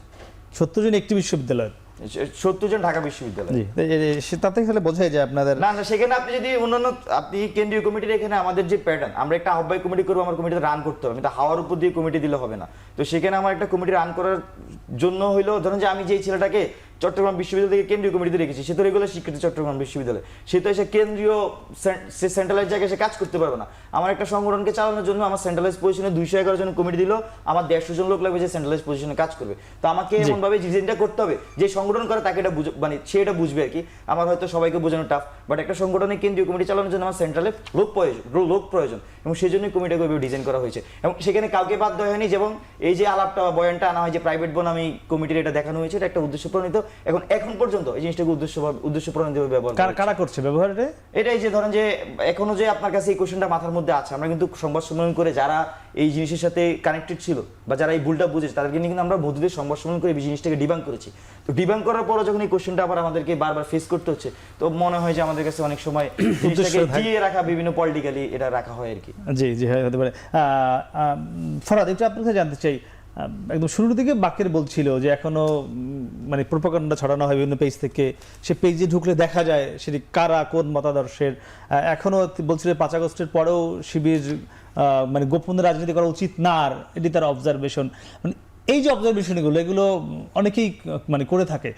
[SPEAKER 1] 70 জন একটি বিশ্ববিদ্যালয়,
[SPEAKER 4] 70 জন ঢাকা বিশ্ববিদ্যালয়।
[SPEAKER 1] তাতে তাহলে বোঝায় যে আপনাদের
[SPEAKER 4] না, সেখানে আপনি যদি অন্যান্য আপনি কেন্দ্রীয় কমিটির এখানে আমাদের যে প্যাটার্ন, আমরা একটা আহ্বায়ক কমিটি করবো, আমার কমিটিতে রান করতে হবে, কিন্তু হাওয়ার উপর দিয়ে কমিটি দিলে হবে না। তো সেখানে আমার একটা কমিটি রান করার জন্য হইলো, ধরুন যে আমি যেই ছেলেটাকে চট্টগ্রাম বিশ্ববিদ্যালয় থেকে কেন্দ্রীয় কমিটিতে রেখেছি, সে তো রেগুলার শিক্ষার্থী চট্টগ্রাম বিশ্ববিদ্যালয়, সে তো এসে কেন্দ্রীয় সেন্ট্রালাইজ জায়গায় সে কাজ করতে পারবে না। আমার একটা সংগঠনকে চালানোর জন্য আমার সেন্ট্রালাইজ পজিশনে 211 জন কমিটি দিল, আমার 150 জন লোক লাগবে যে সেন্ট্রালাইজ পজিশনে কাজ করবে। তো আমাকে এমনভাবে ডিজাইনটা করতে হবে যে সংগঠন করে তাকে এটা মানে সে এটা বুঝবে আর কি। আমার হয়তো সবাইকে বোঝানো টাফ, বাট একটা সংগঠনের কেন্দ্রীয় কমিটি চালানোর জন্য আমার সেন্ট্রালে লোক প্রয়োজন এবং সেই জন্যই কমিটিকে ডিজাইন করা হয়েছে এবং সেখানে কাউকে বাদ দেওয়া হয়নি। যেমন এই যে আলাপটা বয়ানটা আনা হয় যে প্রাইভেট বনামি কমিটির এটা দেখানো হয়েছে, এটা একটা উদ্দেশ্য প্রণীত। এখন পর্যন্ত এই জিনিসটাকে উদ্দেশ্য প্রণীত ব্যবহার
[SPEAKER 1] কারা করছে ব্যবহার এটা?
[SPEAKER 4] এটাই যে ধরেন যে এখনো যে আপনার কাছে এই কোশ্চেনটা মাথার মধ্যে আছে, আমরা কিন্তু সংবাদ সম্মেলন করে যারা এই জিনিসের সাথে কানেক্টেড ছিল বা যারা এই ভুলটা বুঝেছে তাদেরকে নিয়ে কিন্তু আমরা বন্ধুদের সংবাদ সম্মেলন করে এই জিনিসটাকে ডিবাঙ্ক করেছি। তো ডিবাঙ্ক করার পরে যখন এই কোশ্চেনটা আবার আমাদেরকে বারবার ফেস করতে হচ্ছে, তো মনে হয় যে আমাদের কাছে অনেক সময় জিনিসটাকে জিয়ে রাখা, বিভিন্ন পলিটিক্যালি এটা রাখা হয় আর কি।
[SPEAKER 1] জি হতে পারে। ফরহাদ, একটু আপনার কাছে জানতে চাই, একদম শুরুর দিকে বাকের বলছিল যে এখনো মানে প্রোপাগান্ডা ছড়ানো হয় বিভিন্ন পেজ থেকে, সে পেজে ঢুকলে দেখা যায় সেটি কারা কোন মতাদর্শের। এখনো বলছিল 5 আগস্টের পরেও শিবির মানে গোপন রাজনীতি করা উচিত না, আর এটি তার অবজারভেশন। মানে এই যে অবজারভেশনগুলো, এগুলো অনেকেই মানে করে থাকে।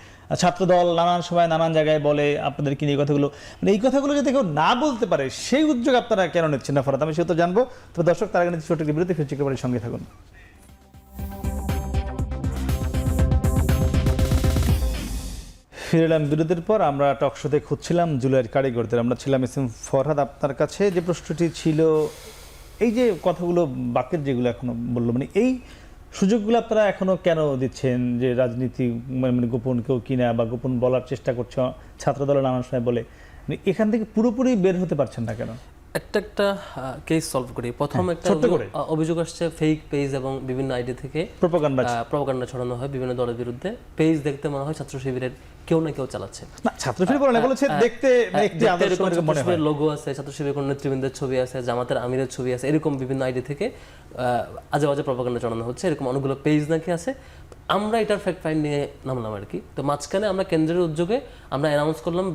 [SPEAKER 1] ছাত্রদল নানান সময় নানান জায়গায় বলে আপনাদের কি নিয়ে কথাগুলো, মানে এই কথাগুলো যাতে কেউ না বলতে পারে সেই উদ্যোগ আপনারা কেন নিচ্ছেন না ফরহাদ? আমি সেটা তো জানবো। তবে দর্শক, তার আগে ছোট একটি বিরতি, ফিরছি একেবারে সঙ্গে থাকুন। ফিরে এলাম বিরতির পর। আমরা টকশোতে খুঁজছিলাম জুলাইয়ের কারিগরদের। আমরা ছিলাম এস এম ফরহাদ। আপনার কাছে যে প্রশ্নটি ছিল, এই যে কথাগুলো বাকের যেগুলো এখনো বললো, মানে এই সুযোগগুলো আপনারা এখনো কেন দিচ্ছেন? যে রাজনীতি মানে গোপন কেউ কিনা বা গোপন বলার চেষ্টা করছে ছাত্রদলের নানান সময় বলে, মানে এখান থেকে পুরোপুরি বের হতে পারছেন না কেন?
[SPEAKER 3] একটা কেস সলভ করি। প্রথম একটা অভিযোগ আসছে ফেক পেজ এবং বিভিন্ন আইডি থেকে প্রপাগান্ডা ছড়ানো হয় বিভিন্ন দলের বিরুদ্ধে। পেজ দেখতে মনে হয় ছাত্র শিবিরের কেউ না কেউ চালাচ্ছে।
[SPEAKER 1] না, ছাত্র শিবির বলে না, বলেছে দেখতে একটি আদর্শ মনে হয়,
[SPEAKER 3] লোগো আছে, ছাত্র শিবিরের কোন নেতৃবৃন্দের ছবি আছে, জামাতের আমিরের ছবি আছে, এরকম বিভিন্ন আইডি থেকে আজে বাজে প্রপাগান্ডা ছড়ানো হচ্ছে। এরকম অনেকগুলো পেজ নাকি আছে। আমরা এটার ফ্যাক্ট ফাইন্ডিং এ নামলাম আর কি। তো মাঝখানে আমরা কেন্দ্রের উদ্যোগে আমরা অ্যানাউন্স করলাম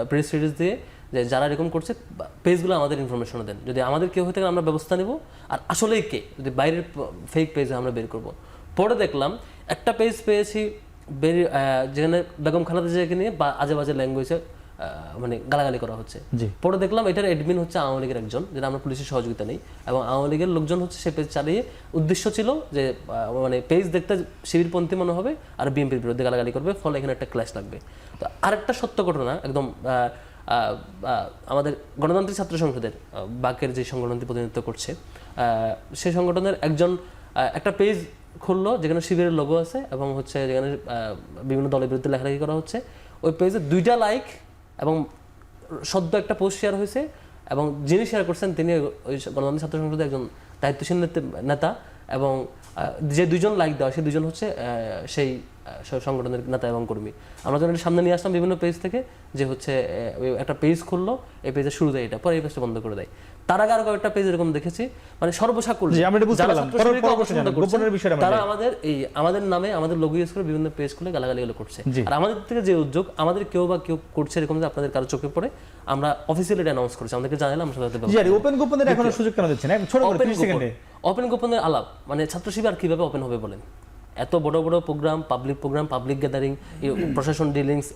[SPEAKER 3] প্রেস রিলিজ দিয়ে যে যারা এরকম করছে পেজগুলো আমাদের ইনফরমেশন দেন, যদি আমাদের কেউ হয়ে থাকে আমরা ব্যবস্থা নেব, আর আসলেই কে যদি বাইরের ফেক পেজ আমরা বের করব। পরে দেখলাম একটা পেজ পেয়েছি যেখানে বেগম খালেদা জিয়াকে নিয়ে আজে বাজে ল্যাঙ্গুয়েজে মানে গালাগালি করা হচ্ছে। পরে দেখলাম এটার অ্যাডমিন হচ্ছে আওয়ামী লীগের একজন, যেটা আমরা পুলিশের সহযোগিতা নেই, এবং আওয়ামী লীগের লোকজন হচ্ছে সে পেজ চালিয়ে উদ্দেশ্য ছিল যে মানে পেজ দেখতে শিবিরপন্থী মনে হবে আর বিএনপির বিরুদ্ধে গালাগালি করবে, ফলে এখানে একটা ক্ল্যাশ লাগবে। তো আরেকটা সত্য ঘটনা, একদম আমাদের গণতান্ত্রিক ছাত্র সংসদের বাকের যে সংগঠনটি প্রতিনিধিত্ব করছে সেই সংগঠনের একজন একটা পেজ খুললো যেখানে শিবিরের লোগো আছে এবং হচ্ছে যেখানে বিভিন্ন দলের বিরুদ্ধে লেখালেখি করা হচ্ছে। ওই পেজে 2টা লাইক এবং সদ্য একটা পোস্ট শেয়ার হয়েছে, এবং যিনি শেয়ার করছেন তিনি ওই গণতান্ত্রিক ছাত্র সংসদের একজন দায়িত্বশীল নেতা, এবং যে 2জন লাইক দেওয়া সেই 2জন হচ্ছে সেই সংগঠনের নেতা এবং কর্মী। আমরা যখন এটা সামনে নিয়ে আসলাম বিভিন্ন পেজ থেকে, যে হচ্ছে একটা পেজ খুললো, এই পেজের শুরু দেয় এটা, পরে এই পেজটা বন্ধ করে দেয়। তার আগে আরো একটা পেজ এরকম দেখেছি, মানে সর্বসাকুল্য তারা আমাদের নামে আমাদের লোগো ইউজ করে বিভিন্ন পেজ খুলে গালাগালিগুলো করছে। আর আমাদের থেকে যে উদ্যোগ, আমাদের কেউ করছে এরকম যে আপনাদের কারো চোখে পড়ে, আমরা অফিসিয়ালি এটা অ্যানাউন্স করছি, আমাদেরকে জানালাম
[SPEAKER 1] ওপেন গোপনের এখনো সুযোগ কেন দিচ্ছেন?
[SPEAKER 3] ওপেন গোপনের আলাপ মানে ছাত্র শিবির কিভাবে ওপেন হবে বলেন? এত বড় বড় প্রোগ্রাম, পাবলিক গ্যাদারিং, প্রশাসন ডিলিংস,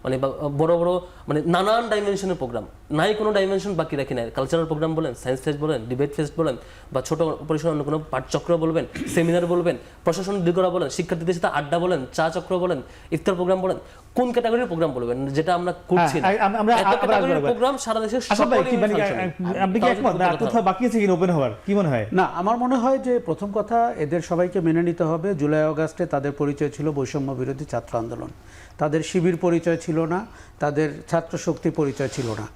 [SPEAKER 3] মানে বড় বড় মানে নানান ডাইমেনশনের প্রোগ্রাম, নাই কোনো ডাইমেনশন বাকি রাখি নাই। কালচারাল প্রোগ্রাম বলেন, সায়েন্স ফেস্ট বলেন, ডিবেট ফেস্ট বলেন, বা ছোট পরিসর অন্য কোনো পাঠচক্র বলবেন, সেমিনার বলবেন, প্রশাসন ডিল করা বলেন, শিক্ষার্থীদের সাথে আড্ডা বলেন, চা চক্র বলেন, ইফতার প্রোগ্রাম বলেন, কোন ক্যাটাগরির প্রোগ্রাম বলবেন যেটা আমরা করছি না? এত ক্যাটাগরির প্রোগ্রাম সারা দেশে
[SPEAKER 2] না, আমার মনে হয় যে প্রথম কথা এদের সবাইকে মেনে নিতে হবে। জুলাই আগস্টে তাদের পরিচয় ছিল বৈষম্য বিরোধী ছাত্র আন্দোলন, তাদের শিবির পরিচয় ছিল না, তাদের ছাত্র শক্তি পরিচয় ছিল না।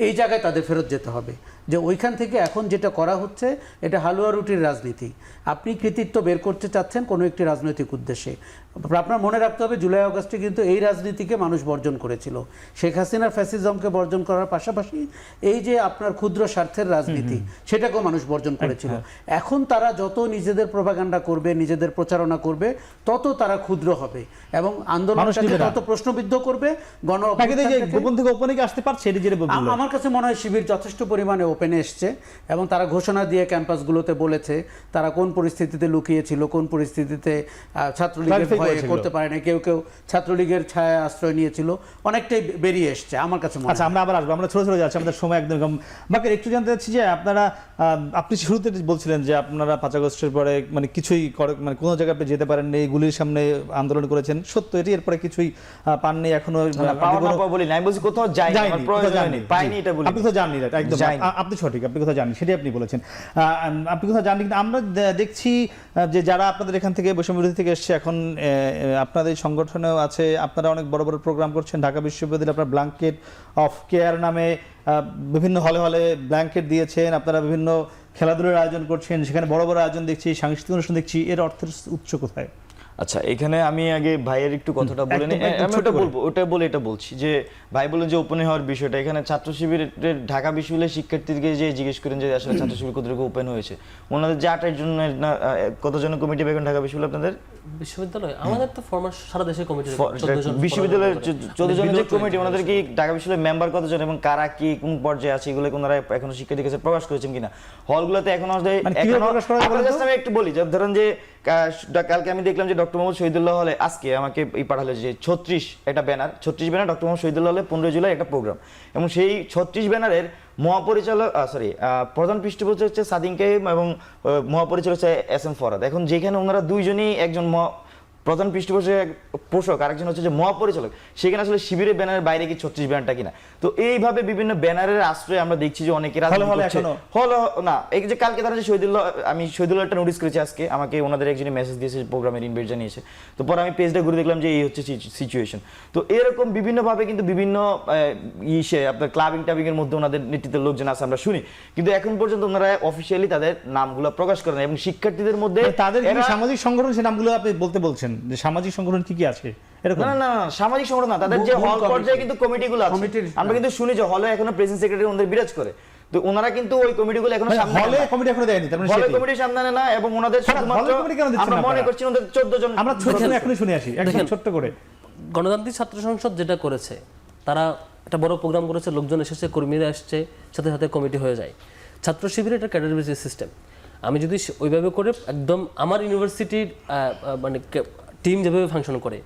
[SPEAKER 2] এই জায়গায় তাদের ফেরত যেতে হবে যে ওইখান থেকে এখন যেটা করা হচ্ছে এটা হালুয়া রুটির রাজনীতি। আপনি কৃতিত্ব বের করতে চাচ্ছেন কোনো একটি রাজনৈতিক উদ্দেশ্যে। আপনার মনে রাখতে হবে জুলাই আগস্টে কিন্তু এই রাজনীতিকে মানুষ বর্জন করেছিল। শেখ হাসিনার ফ্যাসিজমকে বর্জন করার পাশাপাশি এই যে আপনার ক্ষুদ্র স্বার্থের রাজনীতি সেটাকেও মানুষ বর্জন করেছিল। এখন তারা যত নিজেদের প্রোপাগান্ডা করবে, নিজেদের প্রচারণা করবে, তত তারা ক্ষুদ্র হবে এবং আন্দোলনটাকে তত প্রশ্নবিদ্ধ করবে।
[SPEAKER 1] গোপন থেকে ওপেনে আসতে পারছে,
[SPEAKER 2] আমার আমার কাছে মনে হয় শিবির যথেষ্ট পরিমাণে ওপেনে এসছে এবং তারা ঘোষণা দিয়ে ক্যাম্পাসগুলোতে বলেছে তারা কোন পরিস্থিতিতে লুকিয়েছিল, কোন পরিস্থিতিতে ছাত্রলীগের
[SPEAKER 1] Clarify
[SPEAKER 2] ভয়ে
[SPEAKER 1] করেছিল।
[SPEAKER 2] করতে পারে না, কেউ কেউ ছাত্রলীগের ছায়া আশ্রয় নিয়েছিল, অনেকটাই বেরিয়ে এসছে আমার কাছে মনে হয়।
[SPEAKER 1] আচ্ছা, আমরা আবার আসবো, আমরা ছোট ছোট যাচ্ছি, আমাদের সময় একদম কম। বাকির একটু জানতে চাচ্ছি যে আপনারা আপনি শুরুতে বলছিলেন যে আপনারা 5 আগস্টের পরে মানে কিছুই মানে কোনো জায়গায় আপনি যেতে পারেননি, গুলির সামনে আন্দোলন করেছেন, সত্য এটি, এরপরে কিছুই পাননি এখনো?
[SPEAKER 4] পাওয়া না পাওয়া বলি না, আমি বলছি কোথাও যাইনি,
[SPEAKER 1] যায়নি,
[SPEAKER 4] আমার প্রয়োজন
[SPEAKER 1] কোথাও
[SPEAKER 4] হয়নি,
[SPEAKER 1] যাননি।
[SPEAKER 4] পাইনি এটা বলি।
[SPEAKER 1] আপনি কোথাও যাননি, right? একদম
[SPEAKER 4] যাইনি।
[SPEAKER 1] আপনি সঠিক, আপনি কোথাও যাননি, সেটাই আপনি বলেছেন। আপনি কোথাও যাননি, কিন্তু আমরা দেখছি যে যারা আপনাদের এখান থেকে বৈষম্য বিরোধী থেকে এসছে এখন আপনাদের সংগঠনেও আছে, আপনারা অনেক বড় বড় প্রোগ্রাম করছেন। ঢাকা বিশ্ববিদ্যালয়ে আপনারা ব্ল্যাঙ্কেট অফ কেয়ার নামে বিভিন্ন হলে হলে ব্ল্যাঙ্কেট দিয়েছেন, আপনারা বিভিন্ন খেলাধুলার আয়োজন করছেন, সেখানে বড় বড় আয়োজন দেখছি, সাংস্কৃতিক অনুষ্ঠান দেখছি, এর অর্থের উৎস কোথায়?
[SPEAKER 4] আচ্ছা, এখানে আমি আগে ভাইয়ের একটু কথাটা বলে নিই।
[SPEAKER 1] একদম
[SPEAKER 4] আমি
[SPEAKER 1] ছোট
[SPEAKER 4] ওটা
[SPEAKER 1] করে।
[SPEAKER 4] বলবো, ওটা বলে এটা বলছি যে ভাই বললেন যে ওপেন হওয়ার বিষয়টা, এখানে ছাত্র শিবিরের ঢাকা বিশ্ববিদ্যালয়ের শিক্ষার্থীদেরকে যে জিজ্ঞেস করেন যে আসলে ছাত্র শিবির কতটুকু ওপেন হয়েছে, ওনাদের যে 28 জনের না কতজনের কমিটি বেগুন ঢাকা বিশ্ববিদ্যালয় আপনাদের
[SPEAKER 3] বিশ্ববিদ্যালয় আমাদের তো ফরমাল সারা দেশের কমিটি
[SPEAKER 4] বিশ্ববিদ্যালয়ের 14 জনের যে কমিটি, ওনাদের কি ঢাকা বিশ্ববিদ্যালয়ের মেম্বার কতজন এবং কারা কি কোন পর্যায়ে আছে এগুলো ওনারা এখনো শিক্ষার্থীর কাছে প্রকাশ করেছেন কিনা? হলগুলোতে এখনো
[SPEAKER 1] মানে কিভাবে প্রকাশ করা হবে বলেন তো?
[SPEAKER 4] আমি একটু বলি, যে ধরেন যে কালকে আমি দেখলাম যে ডক্টর মোহাম্মদ শহীদুল্লাহ হলে আজকে আমাকে পাঠালো যে 36 একটা banner, 36 banner doctor Mohammad Shahidullah হলে 15 জুলাই একটা প্রোগ্রাম, এবং সেই 36 ব্যানারের মহাপরিচালক প্রধান পৃষ্ঠপোষক হচ্ছে সাদিন কাইম এবং মহাপরিচালক হচ্ছে এস এম ফরাদ। এখন যেখানে ওনারা দুইজনই একজন প্রধান পৃষ্ঠপোষক আরেকজন হচ্ছে যে মহাপরিচালক, সেখানে আসলে শিবিরের ব্যানারের বাইরে কি 36 ব্যানারটা কিনা? তো এইভাবে বিভিন্ন ব্যানারের আশ্রয়ে আমরা দেখছি যে অনেকে হলো না। এই যে কালকে তারা যে আমি শহীদুল্লাহ একটা নোটিস করেছি, আজকে আমাকে ওনাদের একজনই মেসেজ দিয়েছে, প্রোগ্রামের ইনভাইট জানিয়েছে। তো পরে আমি পেজটা ঘুরে দেখলাম যে এই হচ্ছে সিচুয়েশন। তো এরকম বিভিন্নভাবে কিন্তু বিভিন্ন আপনার ক্লাবিং টাবিং এর মধ্যে ওনাদের নেতৃত্বের লোকজন আছে আমরা শুনি, কিন্তু এখন পর্যন্ত ওনারা অফিসিয়ালি তাদের নামগুলো প্রকাশ করেন এবং শিক্ষার্থীদের মধ্যে
[SPEAKER 1] তাদের সামাজিক সংগঠন, সেই নামগুলো আপনি বলছেন যে সামাজিক সংগঠন কি কি আছে এরকম?
[SPEAKER 4] না না, সামাজিক সংগঠন না, তাদের যে হল পর্যায়ে কিন্তু কমিটিগুলো আছে, আমরা কিন্তু শুনি যে হলে এখনো প্রেসিডেন্ট সেক্রেটারি ওনাদের বিরাজ করে। তো ওনারা কিন্তু ওই কমিটিগুলো এখনো সামনে
[SPEAKER 1] হলে কমিটি এখনো দেয়নি, তার মানে
[SPEAKER 4] হলে কমিটি সামনে না, এবং ওনাদের শুধুমাত্র আমরা মনে করছি ওনাদের 14 জন।
[SPEAKER 1] আমরা ছোট এখনো শুনে আসি একদম ছোট্ট করে।
[SPEAKER 3] গণতান্ত্রিক ছাত্র সংসদ যেটা করেছে, তারা একটা বড় প্রোগ্রাম করেছে, লোকজন এসেছে, কর্মীরা আসছে, সাথে সাথে কমিটি হয়ে যায়। ছাত্র শিবিরের একটা ক্যাডার বেসিস সিস্টেম। আমি যদি ওইভাবে করে একদম আমার ইউনিভার্সিটির মানে টিম যেভাবে ফাংশন করে,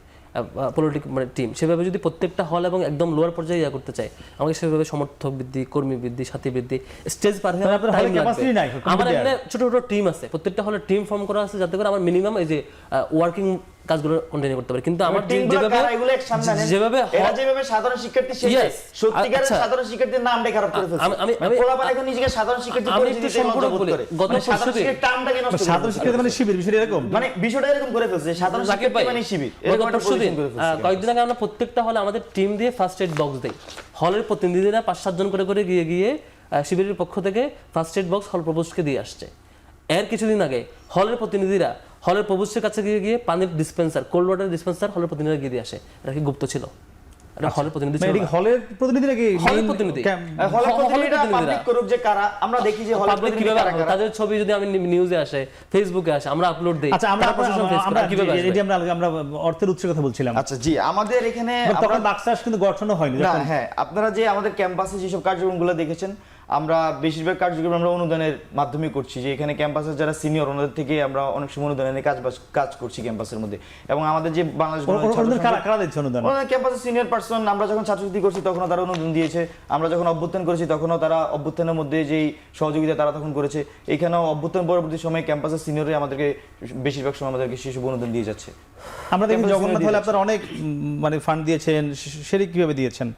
[SPEAKER 3] মানে টিম সেভাবে যদি প্রত্যেকটা হল এবং একদম লোয়ার পর্যায়ে ইয়া করতে চাই, আমাকে সেভাবে সমর্থক বৃদ্ধি, কর্মী বৃদ্ধি, সাথী বৃদ্ধি, স্টেজ পার হয়ে আমার এখানে ছোট ছোট টিম আছে, প্রত্যেকটা হলে টিম ফর্ম করা আছে যাতে করে আমার মিনিমাম এই যে ওয়ার্কিং কাজগুলো কন্টিনিউ করতে পারে। কিন্তু আমার
[SPEAKER 4] যেভাবে সাধারণ শিক্ষার্থী সত্যিকারের সাধারণ শিক্ষার্থীর নামটা খারাপ করে ফেলছে। আমি পোলাপান এখন নিজেকে সাধারণ শিক্ষার্থী
[SPEAKER 3] আমি একটু সম্পূর্ণ বলি, গত
[SPEAKER 4] সাধারণ শিক্ষার্থীর টার্মটা কেন নষ্ট করে?
[SPEAKER 1] সাধারণ শিক্ষার্থী মানে শিবির, বিষয়টা এরকম,
[SPEAKER 4] মানে বিষয়টা এরকম করে ফেলছে, সাধারণ শিক্ষার্থী মানে শিবির।
[SPEAKER 3] কয়েকদিন আগে আমরা প্রত্যেকটা হলে আমাদের টিম দিয়ে ফার্স্ট এড বক্স দেই। হলের প্রতিনিধিরা 5-7 জন করে গিয়ে শিবিরের পক্ষ থেকে ফার্স্ট এড বক্স হল প্রভোস্টকে দিয়ে আসছে। এর কিছুদিন আগে হলের প্রতিনিধিরা হলের প্রভোস্টের কাছে গিয়ে পানির ডিসপেন্সার, কোল্ড ওয়াটার ডিসপেন্সার হলের প্রতিনিধিরা গিয়ে দিয়ে আসে। এটা কি গুপ্ত ছিল? এটা হলের প্রতিনিধি ছিল,
[SPEAKER 1] হলের প্রতিনিধি নাকি?
[SPEAKER 3] হলের প্রতিনিধি,
[SPEAKER 4] হলের প্রতিনিধিরা পাবলিক করুক যে কারা, আমরা দেখি যে হলের প্রতিনিধি কারা কারা,
[SPEAKER 3] তাদের ছবি যদি আমি নিউজে আসে, ফেসবুকে আসে, আমরা আপলোড দেই।
[SPEAKER 1] আচ্ছা, আমরা অর্থের উৎসের কথা বলছিলাম।
[SPEAKER 4] আচ্ছা জি, আমাদের এখানে
[SPEAKER 1] তখন বাক্সাস কিন্তু গঠনও হয়নি।
[SPEAKER 4] হ্যাঁ, আপনারা যে আমাদের ক্যাম্পাসে যেসব কার্যক্রমগুলো দেখেছেন, আমরা বেশিরভাগ কার্যক্রম আমরা অনুদানের মাধ্যমে করছি, যে এখানে ক্যাম্পাসের যারা সিনিয়র ওনাদের থেকে আমরা অনেক সময় অনুদানের কাজ করছি ক্যাম্পাসের মধ্যে। এবং আমাদের যে বাংলাদেশ ক্যাম্পাসের সিনিয়র পার্সন, আমরা যখন ছাত্রছাত্রী করছি তখনও তারা অনুদান দিয়েছে, আমরা যখন অভ্যুত্থান করেছি তখনও তারা অভ্যুত্থানের মধ্যে যেই সহযোগিতা তারা তখন করেছে। এখানেও অভ্যুত্থান পরবর্তী সময়ে ক্যাম্পাসের সিনিয়ররা আমাদেরকে বেশিরভাগ সময় আমাদেরকে শিশু অনুদান দিয়ে যাচ্ছে।
[SPEAKER 1] আমরা দেখি জগন্নাথ হলে আপনারা অনেক মানে ফান্ড দিয়েছেন, সেটা কিভাবে দিয়েছেন?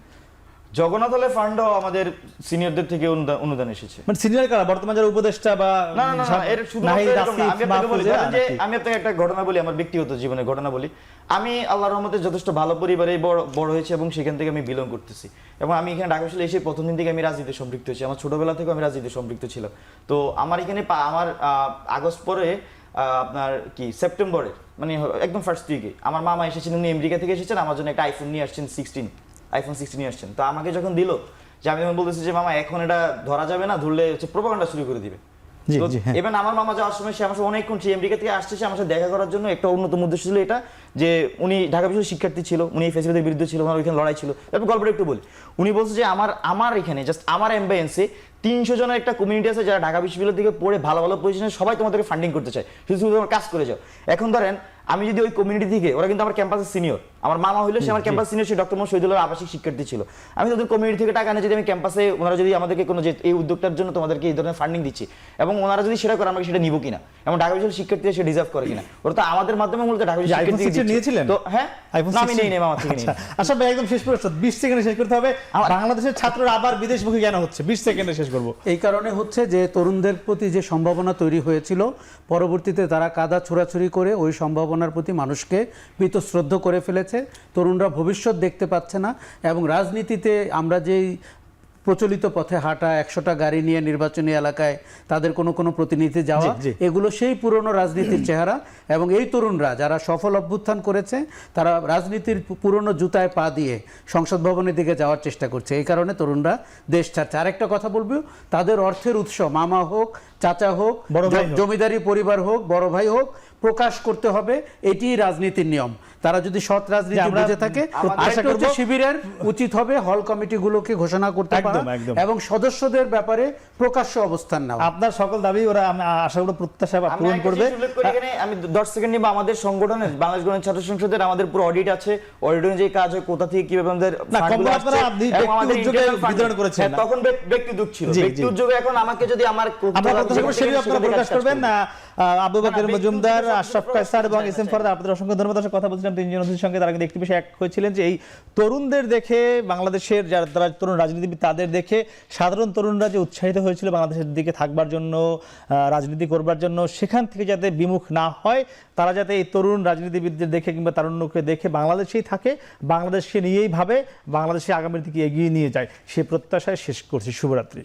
[SPEAKER 4] জগন্নাথ হলে ফান্ডও আমাদের সিনিয়রদের থেকে অনুদান এসেছে।
[SPEAKER 1] মানে সিনিয়র কারা বর্তমানে যারা উপদেষ্টা বা
[SPEAKER 4] না না না, এর শুধু আমি আপনাকে একটা ঘটনা বলি, আমার ব্যক্তিগত জীবনের ঘটনা বলি। আমি আল্লাহর রহমতে যথেষ্ট ভালো পরিবারে বড় হয়েছি এবং সেখান থেকে আমি বিলং করতেছি, এবং আমি এখানে ঢাকা শহরে এসে প্রথম দিন থেকে আমি রাজনীতিতে সম্পৃক্ত হয়েছি। আমার ছোটবেলা থেকে আমি রাজনীতিতে সম্পৃক্ত ছিলাম। তো আমার এখানে আমার আগস্ট পরে আপনার কি সেপ্টেম্বরে মানে একদম ফার্স্ট উইকে আমার মামা এসেছেন, উনি আমেরিকা থেকে এসেছেন, আমার জন্য একটা আইফোন নিয়ে আসছেন, আইফোন 16 নিয়ে আসছেন। তো আমাকে যখন দিল, যে আমি বলতেছি যে মামা এখন এটা ধরা যাবে না, ধরলে হচ্ছে প্রোপাগান্ডা শুরু করে দিবে।
[SPEAKER 1] জি, জি, হ্যাঁ।
[SPEAKER 4] ইভেন আমার মামা যাওয়ার সময় সে আমার সাথে অনেকক্ষণ সে আমেরিকা থেকে আসছে, সে আমার সাথে দেখা করার জন্য একটা অন্যতম উদ্দেশ্য ছিল এটা যে উনি ঢাকা বিশ্ববিদ্যালয়ের শিক্ষার্থী ছিল, উনি এই ফেসিলিটির বিরুদ্ধে ছিল, ওনার ওইখানে লড়াই ছিল। তারপর গল্পটা একটু বলি, উনি বলছে যে আমার এখানে জাস্ট আমার এমবাসি 300 জনের একটা কমিউনিটি আছে যারা ঢাকা বিশ্ববিদ্যালয় থেকে পড়ে ভালো ভালো পজিশনে, সবাই তোমাদেরকে ফান্ডিং করতে চায়, শুধু শুধু তোমার কাজ করে যাও। এখন ধরেন আমি যদি ওই কমিউনিটি থেকে, ওরা কিন্তু আমার ক্যাম্পাসের সিনিয়র, আমার মামা হইলো সে আমার ক্যাম্পাস সিনিয়র, সে ডক্টর মোহাম্মদ শহীদুল্লাহর আবাসিক শিক্ষার্থী ছিল। আমি তাদের কমিউনিটি থেকে টাকা এনে যদি আমি ক্যাম্পাসে, ওনারা যদি আমাদেরকে কোনো যে এই উদ্যোগটার জন্য তোমাদেরকে এই ধরনের ফান্ডিং দিচ্ছি, এবং ওনারা যদি সেটা করে, আমরা সেটা নিব কিনা, এবং ঢাকা বিশ্ববিদ্যালয়ের শিক্ষার্থীরা সে ডিজার্ভ করে কিনা, ওরা তো আমাদের মাধ্যমে মূলত ঢাকা
[SPEAKER 1] iPhone 16 নিয়েছিলেন?
[SPEAKER 4] তো হ্যাঁ,
[SPEAKER 1] iPhone
[SPEAKER 4] না, আমি
[SPEAKER 1] 16
[SPEAKER 4] নেই নেই, মামা থেকে নেই।
[SPEAKER 1] আচ্ছা ভাই, একদম শেষ প্রশ্ন, 20 সেকেন্ডে শেষ করতে হবে। বাংলাদেশের ছাত্ররা আবার বিদেশমুখী কেন হচ্ছে? 20 সেকেন্ডে শেষ করব।
[SPEAKER 2] এই কারণে হচ্ছে যে তরুণদের প্রতি যে সম্ভাবনা তৈরি হয়েছিল, পরবর্তীতে তারা কাদা ছোড়াছুড়ি করে ওই সম্ভাবনার প্রতি মানুষকে বীতশ্রদ্ধ করে ফেলেছে। তরুণরা ভবিষ্যৎ দেখতে পাচ্ছে না, এবং রাজনীতিতে আমরা যেই প্রচলিত পথে হাঁটা, 100টা গাড়ি নিয়ে নির্বাচনী এলাকায় তাদের কোনো প্রতিনিধি যাওয়া,
[SPEAKER 1] জি।
[SPEAKER 2] এগুলো সেই পুরনো রাজনীতির চেহারা। এবং এই তরুণরা যারা সফল অভ্যুত্থান করেছে, তারা রাজনীতির পুরনো জুতায় পা দিয়ে সংসদ ভবনের দিকে যাওয়ার চেষ্টা করছে। এই কারণে তরুণরা দেশ ছাড়ছে। আরেকটা কথা বলবো, তাদের অর্থের উৎস মামা হোক, চাচা হোক,
[SPEAKER 1] বড় ভাই হোক,
[SPEAKER 2] জমিদারি পরিবার হোক, বড় ভাই হোক, প্রকাশ করতে হবে। এটি রাজনীতির নিয়ম। তারা যদি সৎ রাজনীতি
[SPEAKER 1] আমরা
[SPEAKER 2] বুঝে থাকে,
[SPEAKER 1] আশা করব
[SPEAKER 2] শিবিরের উচিত হবে হল কমিটিগুলোকে ঘোষণা করতে পারা
[SPEAKER 1] একদম।
[SPEAKER 2] এবং সদস্যদের ব্যাপারে প্রকাশ্য অবস্থান নেওয়া।
[SPEAKER 1] আপনার সকল দাবি ওরা, আমি আশা করব প্রত্যাশা
[SPEAKER 4] আমি
[SPEAKER 1] পূরণ
[SPEAKER 4] একটা
[SPEAKER 1] করবে।
[SPEAKER 4] জিনিস উল্লেখ করি এখানে, আমি 10 সেকেন্ড নিব। আমাদের সংগঠনের বাংলাদেশ গণতান্ত্রিক ছাত্র সংসদের আমাদের পুরো অডিট আছে, অডিট অনুযায়ী কাজ হয়, কোথা থেকে কিভাবে আমাদের
[SPEAKER 1] না,
[SPEAKER 4] ফান্ডগুলো
[SPEAKER 1] কমলা
[SPEAKER 4] আসছে,
[SPEAKER 1] আপনারা আপনি
[SPEAKER 4] এবং
[SPEAKER 1] ব্যক্তি
[SPEAKER 4] আমাদের
[SPEAKER 1] উদ্যোগে
[SPEAKER 4] internal fund-
[SPEAKER 1] বিতরণ করেছেন
[SPEAKER 4] হ্যাঁ,
[SPEAKER 1] না?
[SPEAKER 4] তখন ব্যক্তি উদ্যোগ ছিল,
[SPEAKER 1] জি,
[SPEAKER 4] ব্যক্তি
[SPEAKER 1] জি।
[SPEAKER 4] উদ্যোগে। এখন আমাকে যদি আমার
[SPEAKER 1] আমরা প্রত্যাশা করব সেটি আপনারা প্রকাশ করবেন না। আবু বকর
[SPEAKER 4] ব্যক্তি
[SPEAKER 1] মজুমদার,
[SPEAKER 4] উদ্যোগে
[SPEAKER 1] আশরাফ
[SPEAKER 4] প্রকাশ
[SPEAKER 1] কায়সার এবং
[SPEAKER 4] করতে
[SPEAKER 1] এসএম
[SPEAKER 4] চাই।
[SPEAKER 1] ফরহাদ, আপনাদের অসংখ্য ধন্যবাদ। আসলে কথা বলছিলাম তিনজন অতিথির সঙ্গে, তারা কিন্তু একটি বিষয়ে এক হয়েছিলেন যে এই তরুণদের দেখে, বাংলাদেশের যারা তরুণ রাজনীতিবিদ তাদের দেখে সাধারণ তরুণরা যে উৎসাহিত হয়েছিল বাংলাদেশের দিকে থাকবার জন্য, রাজনীতি করবার জন্য, সেখান থেকে যাতে বিমুখ না হয়, তারা যাতে এই তরুণ রাজনীতিবিদদের দেখে কিংবা তারুণ্যকে দেখে বাংলাদেশেই থাকে, বাংলাদেশকে নিয়েই ভাবে, বাংলাদেশে আগামীর দিকে এগিয়ে নিয়ে যায়, সে প্রত্যাশায় শেষ করছি। শুভরাত্রি।